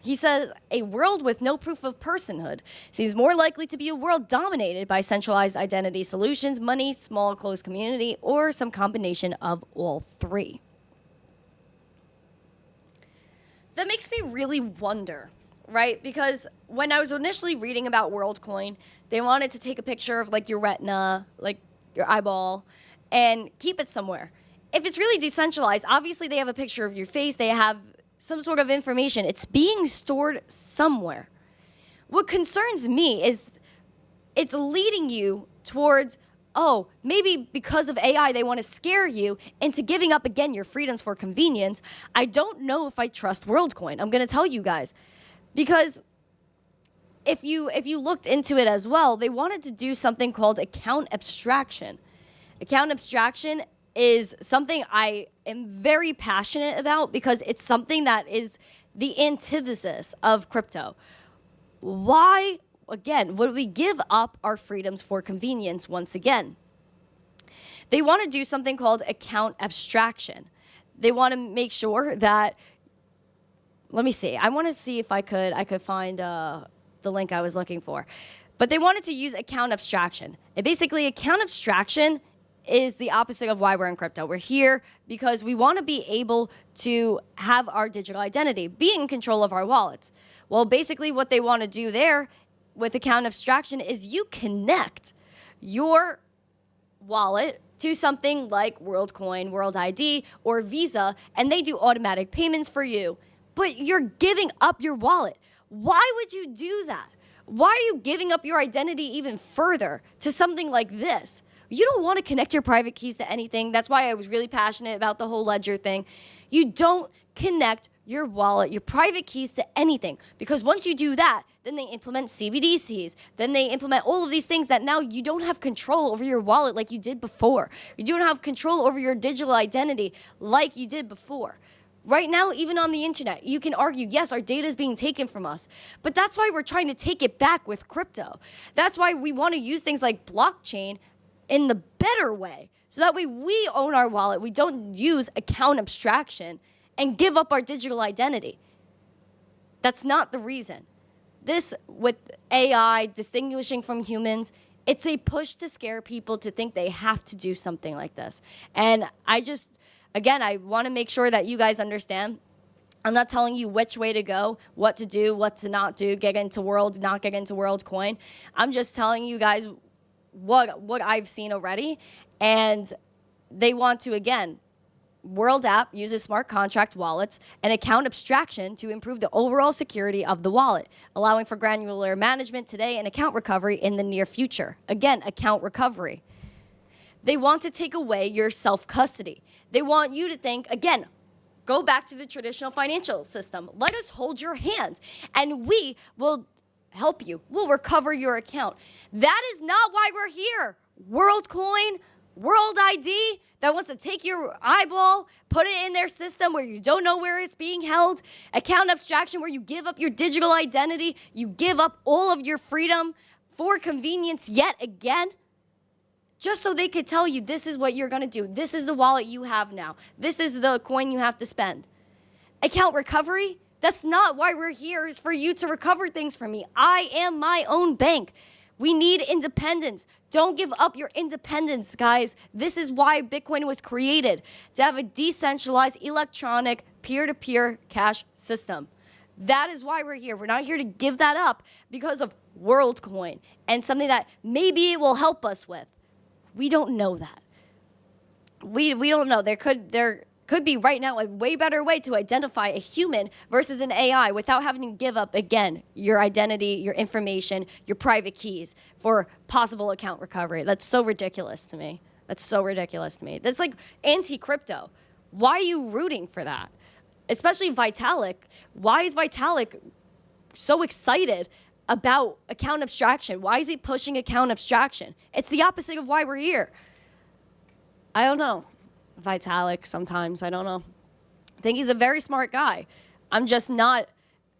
A: He says a world with no proof of personhood seems more likely to be a world dominated by centralized identity solutions, money, small closed community, or some combination of all 3. that makes me really wonder, right? Because when I was initially reading about WorldCoin, they wanted to take a picture of like your retina, like your eyeball, and keep it somewhere. If it's really decentralized, obviously they have a picture of your face, they have some sort of information. It's being stored somewhere. What concerns me is it's leading you towards, oh, maybe because of AI, they want to scare you into giving up again your freedoms for convenience. I don't know if I trust WorldCoin. I'm going to tell you guys, because if you looked into it as well, they wanted to do something called account abstraction. Account abstraction is something I am very passionate about because it's something that is the antithesis of crypto. Why, again, would we give up our freedoms for convenience once again? They want to do something called account abstraction. They want to make sure that, let me see. I want to see if I could find the link I was looking for. But they wanted to use account abstraction. And basically, account abstraction is the opposite of why we're in crypto. We're here because we want to be able to have our digital identity, be in control of our wallets. Well, basically what they want to do there with account abstraction is you connect your wallet to something like WorldCoin, World ID, or Visa, and they do automatic payments for you. But you're giving up your wallet. Why would you do that? Why are you giving up your identity even further to something like this? You don't want to connect your private keys to anything. That's why I was really passionate about the whole ledger thing. You don't connect your wallet, your private keys to anything. Because once you do that, then they implement CBDCs. Then they implement all of these things that now you don't have control over your wallet like you did before. You don't have control over your digital identity like you did before. Right now, even on the internet, you can argue, yes, our data is being taken from us. But that's why we're trying to take it back with crypto. That's why we want to use things like blockchain in the better way. So that way we own our wallet. We don't use account abstraction and give up our digital identity. That's not the reason. This, with AI distinguishing from humans, it's a push to scare people to think they have to do something like this. And again, I want to make sure that you guys understand. I'm not telling you which way to go, what to do, what to not do, get into World, not get into WorldCoin. I'm just telling you guys what I've seen already. And they want to, again, World app uses smart contract wallets and account abstraction to improve the overall security of the wallet, allowing for granular management today and account recovery in the near future. Again, account recovery. They want to take away your self-custody. They want you to think, again, go back to the traditional financial system. Let us hold your hand, and we will help you. We'll recover your account. That is not why we're here. WorldCoin, World ID, that wants to take your eyeball, put it in their system where you don't know where it's being held. Account abstraction, where you give up your digital identity. You give up all of your freedom for convenience yet again, just so they could tell you this is what you're going to do. This is the wallet you have now. This is the coin you have to spend. Account recovery, that's not why we're here. It's for you to recover things from me. I am my own bank. We need independence. Don't give up your independence, guys. This is why Bitcoin was created, to have a decentralized electronic peer-to-peer cash system. That is why we're here. We're not here to give that up because of WorldCoin and something that maybe it will help us with. We don't know that. We don't know. There could be right now a way better way to identify a human versus an AI without having to give up, again, your identity, your information, your private keys for possible account recovery. That's so ridiculous to me. That's so ridiculous to me. That's like anti-crypto. Why are you rooting for that? Especially Vitalik. Why is Vitalik so excited about account abstraction? Why is he pushing account abstraction? It's the opposite of why we're here. I don't know. Vitalik sometimes, I don't know. I think he's a very smart guy. I'm just not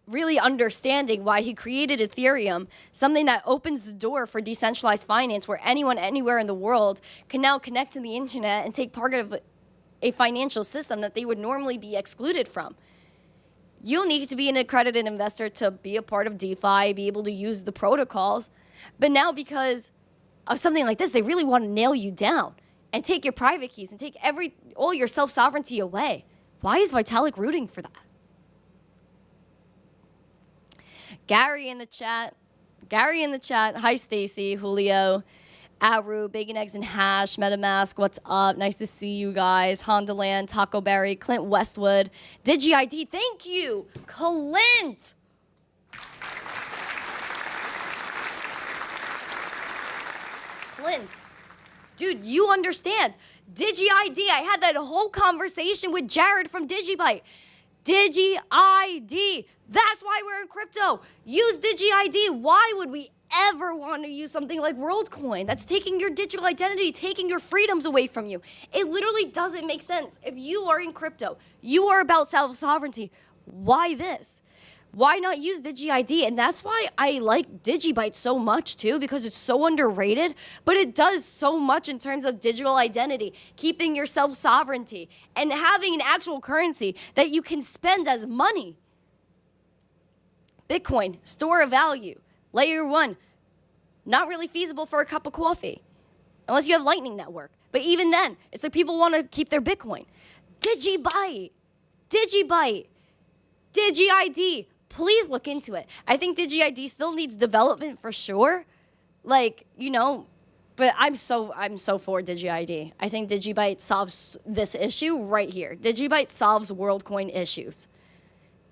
A: really understanding why he created Ethereum, something that opens the door for decentralized finance where anyone anywhere in the world can now connect to the internet and take part of a financial system that they would normally be excluded from. You don't need to be an accredited investor to be a part of DeFi, be able to use the protocols. But now because of something like this, they really want to nail you down and take your private keys and take all your self-sovereignty away. Why is Vitalik rooting for that? Gary in the chat. Hi, Stacy, Julio, Aru, Bacon, Eggs, and Hash, MetaMask, what's up? Nice to see you guys. Hondaland, Taco Berry, Clint Westwood, Digi ID. Thank you, Clint. Clint, dude, you understand. Digi ID. I had that whole conversation with Jared from Digibyte. Digi ID. That's why we're in crypto. Use Digi ID. Why would we ever want to use something like WorldCoin? That's taking your digital identity, taking your freedoms away from you. It literally doesn't make sense. If you are in crypto, you are about self-sovereignty. Why this? Why not use Digi ID? And that's why I like Digibyte so much too, because it's so underrated, but it does so much in terms of digital identity, keeping your self-sovereignty, and having an actual currency that you can spend as money. Bitcoin, store of value. Layer 1, not really feasible for a cup of coffee, unless you have Lightning Network. But even then, it's like people want to keep their Bitcoin. Digibyte, Digi ID. Please look into it. I think Digi ID still needs development for sure. Like, you know, but I'm so for Digi ID. I think Digibyte solves this issue right here. Digibyte solves WorldCoin issues.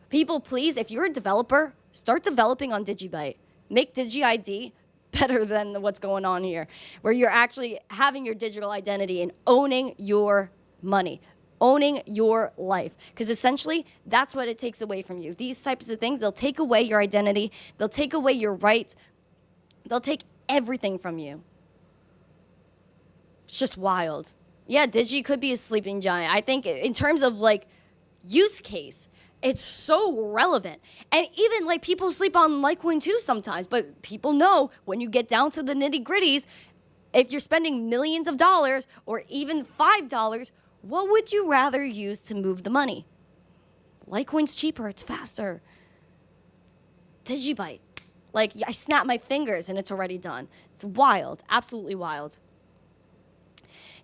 A: People, please, if you're a developer, start developing on Digibyte. Make Digi ID better than what's going on here, where you're actually having your digital identity and owning your money, owning your life. Because essentially, that's what it takes away from you. These types of things, they'll take away your identity. They'll take away your rights. They'll take everything from you. It's just wild. Yeah, Digi could be a sleeping giant. I think in terms of like use case, it's so relevant. And even like people sleep on Litecoin too sometimes, but people know when you get down to the nitty gritties, if you're spending millions of dollars or even $5, what would you rather use to move the money? Litecoin's cheaper, it's faster. Digibyte, like I snap my fingers and it's already done. It's wild, absolutely wild.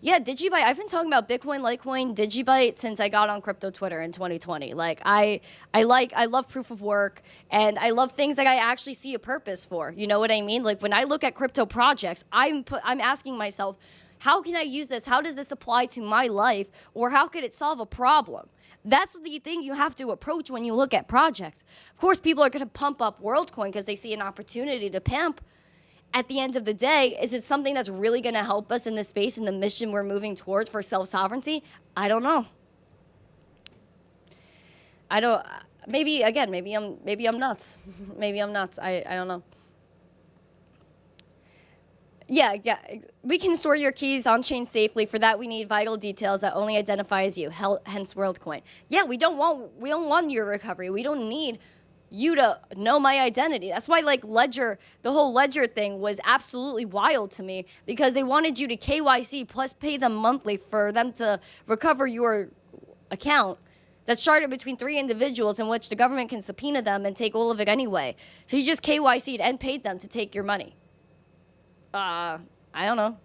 A: Yeah, Digibyte, I've been talking about Bitcoin, Litecoin, Digibyte since I got on crypto Twitter in 2020. Like, I love proof of work, and I love things that I actually see a purpose for. You know what I mean? Like, when I look at crypto projects, I'm asking myself, how can I use this? How does this apply to my life? Or how could it solve a problem? That's the thing you have to approach when you look at projects. Of course, people are going to pump up WorldCoin because they see an opportunity to pimp. At the end of the day, is it something that's really going to help us in this space and the mission we're moving towards for self-sovereignty? I don't know. Maybe I'm nuts. Maybe I'm nuts. I don't know. Yeah. We can store your keys on-chain safely. For that, we need vital details that only identifies you, hence WorldCoin. Yeah, we don't want your recovery. We don't need you to know my identity. That's why like Ledger, the whole Ledger thing was absolutely wild to me, because they wanted you to KYC plus pay them monthly for them to recover your account that's chartered between 3 individuals, in which the government can subpoena them and take all of it anyway. So you just KYC'd and paid them to take your money. I don't know.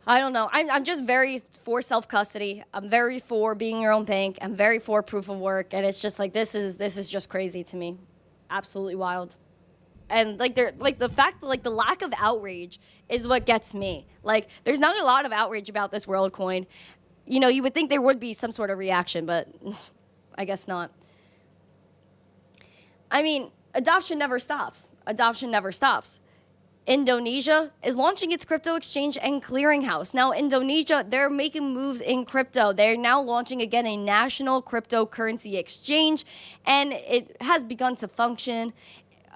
A: I don't know. I'm just very for self-custody. I'm very for being your own bank. I'm very for proof of work. And it's just like, this is just crazy to me. Absolutely wild. And like the fact that like the lack of outrage is what gets me. Like there's not a lot of outrage about this WorldCoin. You know, you would think there would be some sort of reaction, but I guess not. I mean, adoption never stops. Adoption never stops. Indonesia is launching its crypto exchange and clearinghouse. Now, Indonesia, they're making moves in crypto. They're now launching again a national cryptocurrency exchange, and it has begun to function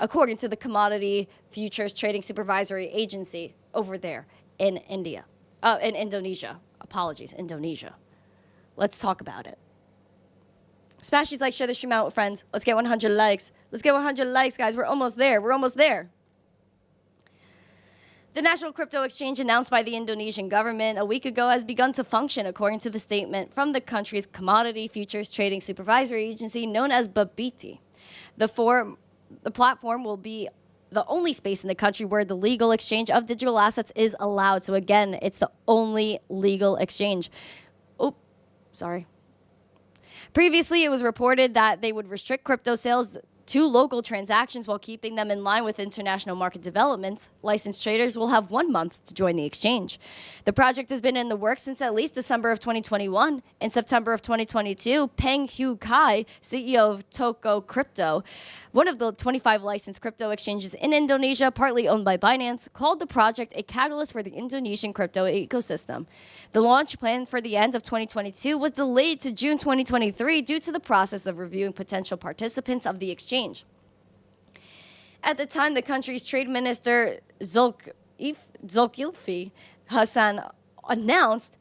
A: according to the Commodity Futures Trading Supervisory Agency over there in Indonesia. Apologies, Indonesia. Let's talk about it. Smash these likes, share the stream out with friends. Let's get 100 likes. Let's get 100 likes, guys. We're almost there. We're almost there. The National Crypto Exchange, announced by the Indonesian government a week ago, has begun to function according to the statement from the country's Commodity Futures Trading Supervisory Agency, known as BABITI. The platform will be the only space in the country where the legal exchange of digital assets is allowed. So again, it's the only legal exchange. Oh, sorry. Previously, it was reported that they would restrict crypto sales to local transactions while keeping them in line with international market developments. Licensed traders will have 1 month to join the exchange. The project has been in the works since at least December of 2021. In September of 2022, Peng Hu Kai, CEO of Toko Crypto, one of the 25 licensed crypto exchanges in Indonesia, partly owned by Binance, called the project a catalyst for the Indonesian crypto ecosystem. The launch, planned for the end of 2022, was delayed to June 2023 due to the process of reviewing potential participants of the exchange. At the time, the country's trade minister, Zulkifli Hassan, announced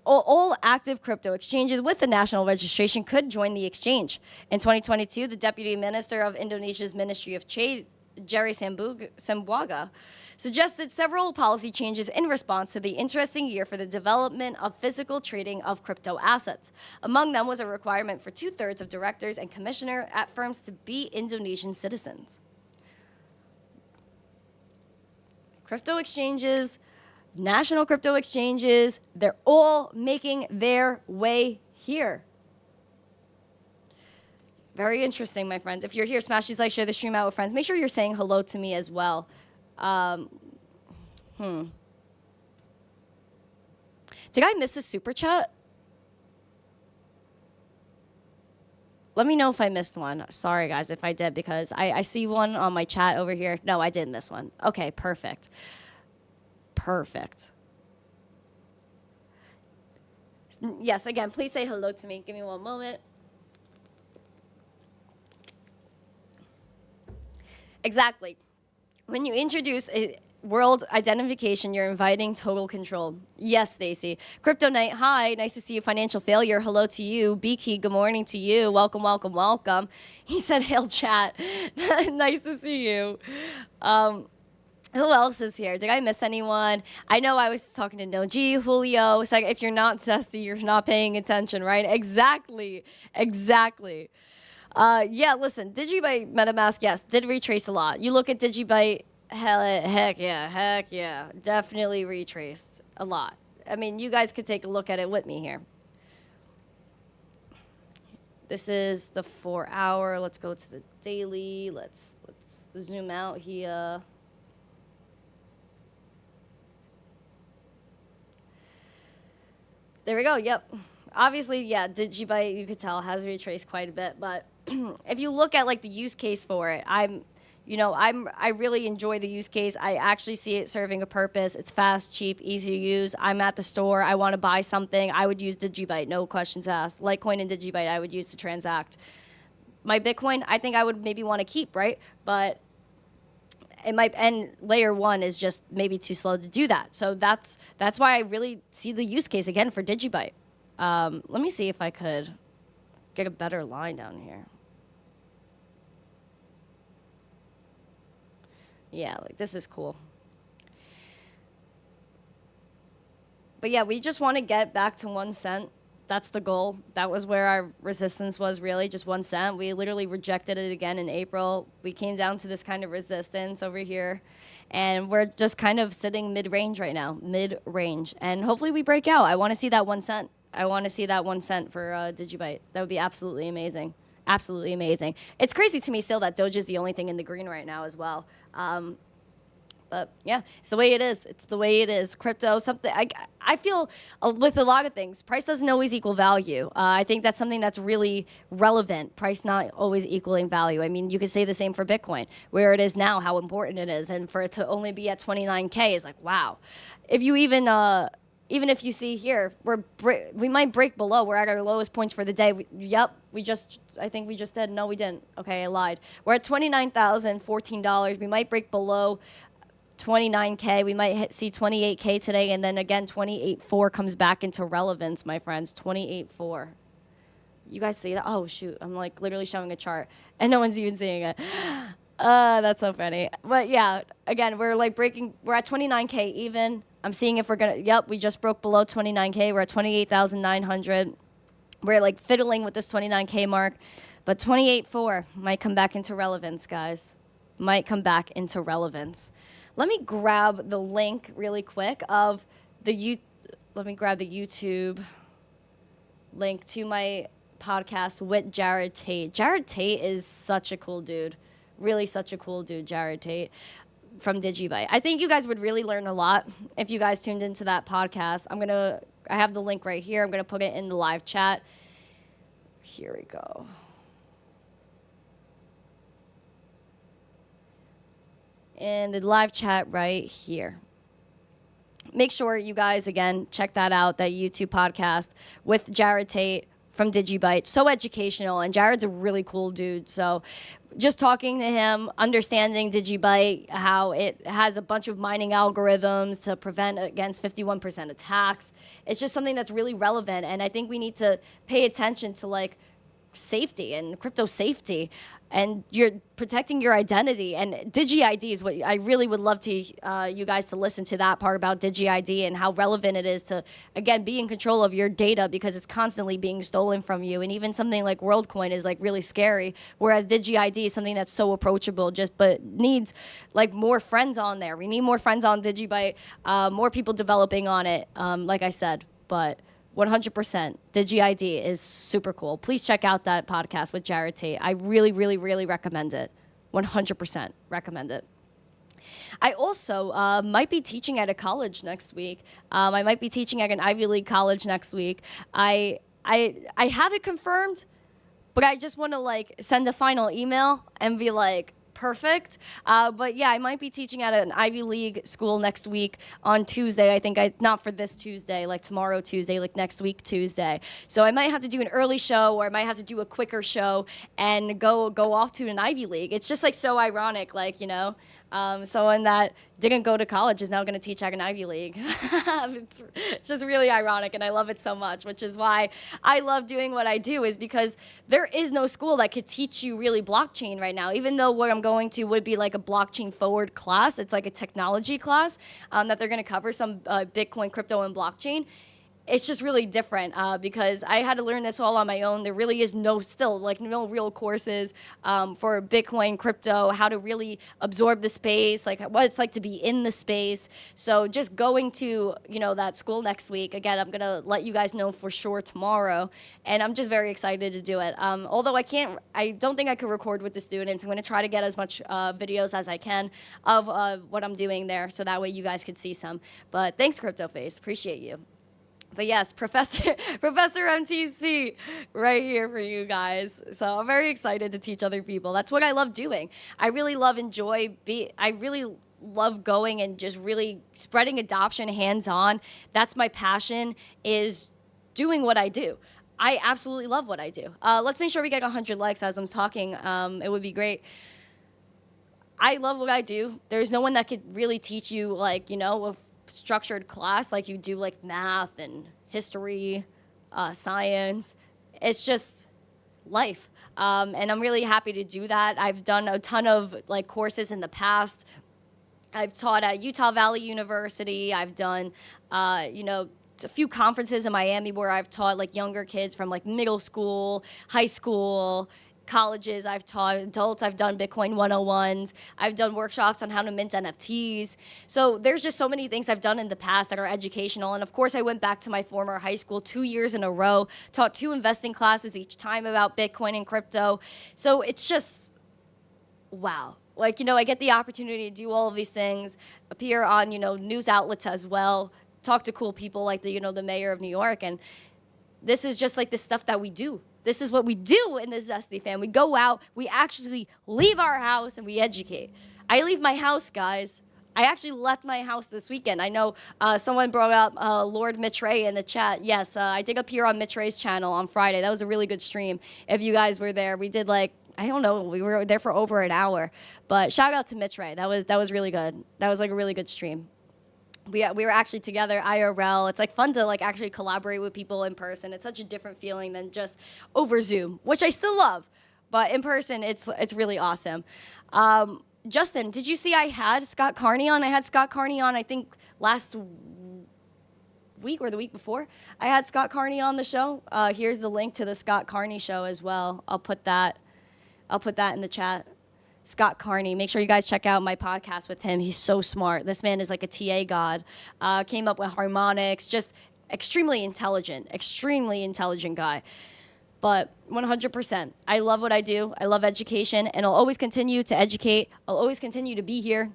A: all active crypto exchanges with the national registration could join the exchange. In 2022, the deputy minister of Indonesia's Ministry of Trade, Jerry Sambuaga, suggested several policy changes in response to the interesting year for the development of physical trading of crypto assets. Among them was a requirement for 2/3 of directors and commissioners at firms to be Indonesian citizens. Crypto exchanges, national crypto exchanges, they're all making their way here. Very interesting, my friends. If you're here, smash these likes, share the stream out with friends. Make sure you're saying hello to me as well. Did I miss a super chat? Let me know if I missed one. Sorry, guys, if I did, because I see one on my chat over here. No, I didn't miss one. Okay, perfect. Perfect. Yes, again, please say hello to me. Give me one moment. Exactly. When you introduce a world identification, you're inviting total control. Yes, Stacy. Crypto Knight, hi. Nice to see you. Financial Failure, hello to you. Beaky, good morning to you. Welcome, welcome, welcome. He said, hail chat. Nice to see you. Who else is here? Did I miss anyone? I know I was talking to Noji, Julio. So if you're not zesty, you're not paying attention, right? Exactly. Exactly. Yeah, listen, Digibyte MetaMask, yes, did retrace a lot. You look at Digibyte, heck yeah, definitely retraced a lot. I mean, you guys could take a look at it with me here. This is the 4 hour. Let's go to the daily. Let's zoom out here. There we go. Yep. Obviously, yeah, Digibyte, you could tell, has retraced quite a bit, but if you look at like the use case for it, I really enjoy the use case. I actually see it serving a purpose. It's fast, cheap, easy to use. I'm at the store. I want to buy something. I would use Digibyte, no questions asked. Litecoin and Digibyte I would use to transact. My Bitcoin, I think I would maybe want to keep, right? But it might, and layer one is just maybe too slow to do that. So that's why I really see the use case again for Digibyte. Let me see if I could get a better line down here. Yeah, like this is cool. But yeah, we just want to get back to 1 cent. That's the goal. That was where our resistance was, really, just 1 cent. We literally rejected it again in April. We came down to this kind of resistance over here. And we're just kind of sitting mid-range right now, mid-range. And hopefully we break out. I want to see that 1 cent. I want to see that 1 cent for Digibyte. That would be absolutely amazing. Absolutely amazing. It's crazy to me still that Doge is the only thing in the green right now as well. But yeah, it's the way it is. It's the way it is. Crypto, something I feel with a lot of things, price doesn't always equal value. I think that's something that's really relevant. Price not always equaling value. I mean, you could say the same for Bitcoin, where it is now, how important it is, and for it to only be at 29K is like, wow. If you even if you see here, we might break below. We're at our lowest points for the day. I think we just did. No, we didn't. Okay, I lied. We're at $29,014. We might break below 29K. We might see 28K today, and then again, 28.4 comes back into relevance, my friends. 28.4. You guys see that? Oh, shoot. I'm like literally showing a chart, and no one's even seeing it. That's so funny. But yeah, again, we're like we're at 29K even. I'm seeing if we're going to, yep, we just broke below 29K. We're at 28,900. We're like fiddling with this 29K mark, but 28.4 might come back into relevance, guys. Might come back into relevance. Let me grab the link really quick of let me grab the YouTube link to my podcast with Jared Tate. Jared Tate is such a cool dude. Really such a cool dude, Jared Tate from Digibyte. I think you guys would really learn a lot if you guys tuned into that podcast. I have the link right here. I'm going to put it in the live chat. Here we go. In the live chat right here. Make sure you guys, again, check that out, that YouTube podcast with Jared Tate from Digibyte. So educational, and Jared's a really cool dude. So just talking to him, understanding Digibyte, how it has a bunch of mining algorithms to prevent against 51% attacks. It's just something that's really relevant, and I think we need to pay attention to like safety and crypto safety, and you're protecting your identity. And Digi ID is what I really would love to you guys to listen to, that part about Digi ID and how relevant it is to, again, be in control of your data, because it's constantly being stolen from you. And even something like WorldCoin is like really scary, whereas Digi ID is something that's so approachable, but needs like more friends on there. We need more friends on Digibyte, more people developing on it, like I said. But 100%. Digi ID is super cool. Please check out that podcast with Jared Tate. I really, really, really recommend it. 100% recommend it. I also might be teaching at a college next week. I might be teaching at an Ivy League college next week. I have it confirmed, but I just want to like send a final email and be like, perfect. But yeah, I might be teaching at an Ivy League school next week on Tuesday. I think not for this Tuesday, like tomorrow Tuesday, like next week Tuesday. So I might have to do an early show, or I might have to do a quicker show and go off to an Ivy League. It's just like so ironic, like, you know, someone that didn't go to college is now going to teach at an Ivy League. It's just really ironic, and I love it so much, which is why I love doing what I do, is because there is no school that could teach you really blockchain right now. Even though what I'm going to would be like a blockchain forward class, it's like a technology class that they're going to cover some Bitcoin, crypto, and blockchain. It's just really different because I had to learn this all on my own. There really is no real courses for Bitcoin, crypto, how to really absorb the space, like what it's like to be in the space. So just going to, you know, that school next week, again, I'm going to let you guys know for sure tomorrow. And I'm just very excited to do it. Although I don't think I could record with the students. I'm going to try to get as much videos as I can of what I'm doing there, so that way you guys could see some. But thanks, CryptoFace. Appreciate you. But yes, Professor MTC right here for you guys. So I'm very excited to teach other people. That's what I love doing. I really love going and just really spreading adoption hands-on. That's my passion, is doing what I do. I absolutely love what I do. Let's make sure we get 100 likes as I'm talking. It would be great. I love what I do. There's no one that could really teach you, like, you know, a structured class like you do, like math and history, science. It's just life. And I'm really happy to do that. I've done a ton of like courses in the past. I've taught at Utah Valley University. I've done, you know, a few conferences in Miami where I've taught like younger kids from like middle school, high school, colleges. I've taught adults. I've done Bitcoin 101s. I've done workshops on how to mint NFTs. So there's just so many things I've done in the past that are educational. And of course, I went back to my former high school 2 years in a row, taught 2 investing classes each time about Bitcoin and crypto. So it's just, wow. Like, you know, I get the opportunity to do all of these things, appear on, you know, news outlets as well, talk to cool people like the, you know, the mayor of New York. And this is just like the stuff that we do. This is what we do in the Zesty fam. We go out, we actually leave our house, and we educate. I leave my house, guys. I actually left my house this weekend. I know someone brought up Lord Mitre in the chat. Yes, I did appear on Mitre's channel on Friday. That was a really good stream. If you guys were there, we did like, I don't know, we were there for over an hour. But shout out to Mitre. That was really good. That was like a really good stream. We were actually together IRL. It's like fun to like actually collaborate with people in person. It's such a different feeling than just over Zoom, which I still love, but in person it's really awesome. Justin, did you see I had Scott Carney on? I had Scott Carney on, I think last week or the week before. I had Scott Carney on the show. Here's the link to the Scott Carney show as well. I'll put that in the chat. Scott Carney. Make sure you guys check out my podcast with him. He's so smart. This man is like a TA god. Came up with harmonics. Just extremely intelligent guy. But 100%, I love what I do. I love education, and I'll always continue to educate. I'll always continue to be here.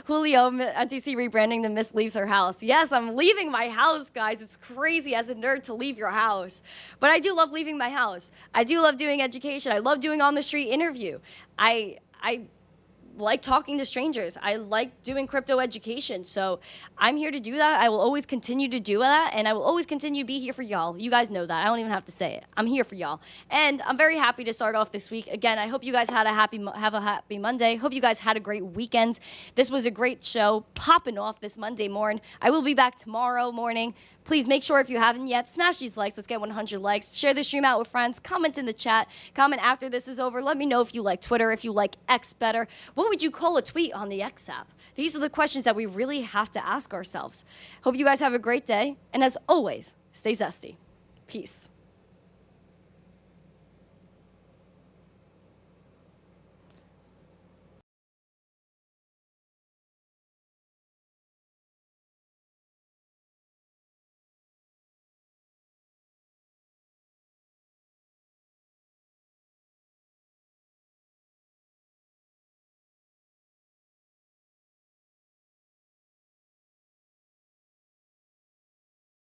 A: Julio, NTC rebranding, the Miss leaves her house. Yes, I'm leaving my house, guys. It's crazy as a nerd to leave your house. But I do love leaving my house. I do love doing education. I love doing on-the-street interview. I like talking to strangers. I like doing crypto education. So I'm here to do that. I will always continue to do that, and I will always continue to be here for y'all. You guys know that. I don't even have to say it. I'm here for y'all. And I'm very happy to start off this week. Again, I hope you guys have a happy Monday. Hope you guys had a great weekend. This was a great show popping off this Monday morning. I will be back tomorrow morning. Please make sure if you haven't yet, smash these likes. Let's get 100 likes. Share the stream out with friends. Comment in the chat. Comment after this is over. Let me know if you like Twitter, if you like X better. What would you call a tweet on the X app? These are the questions that we really have to ask ourselves. Hope you guys have a great day. And as always, stay zesty. Peace.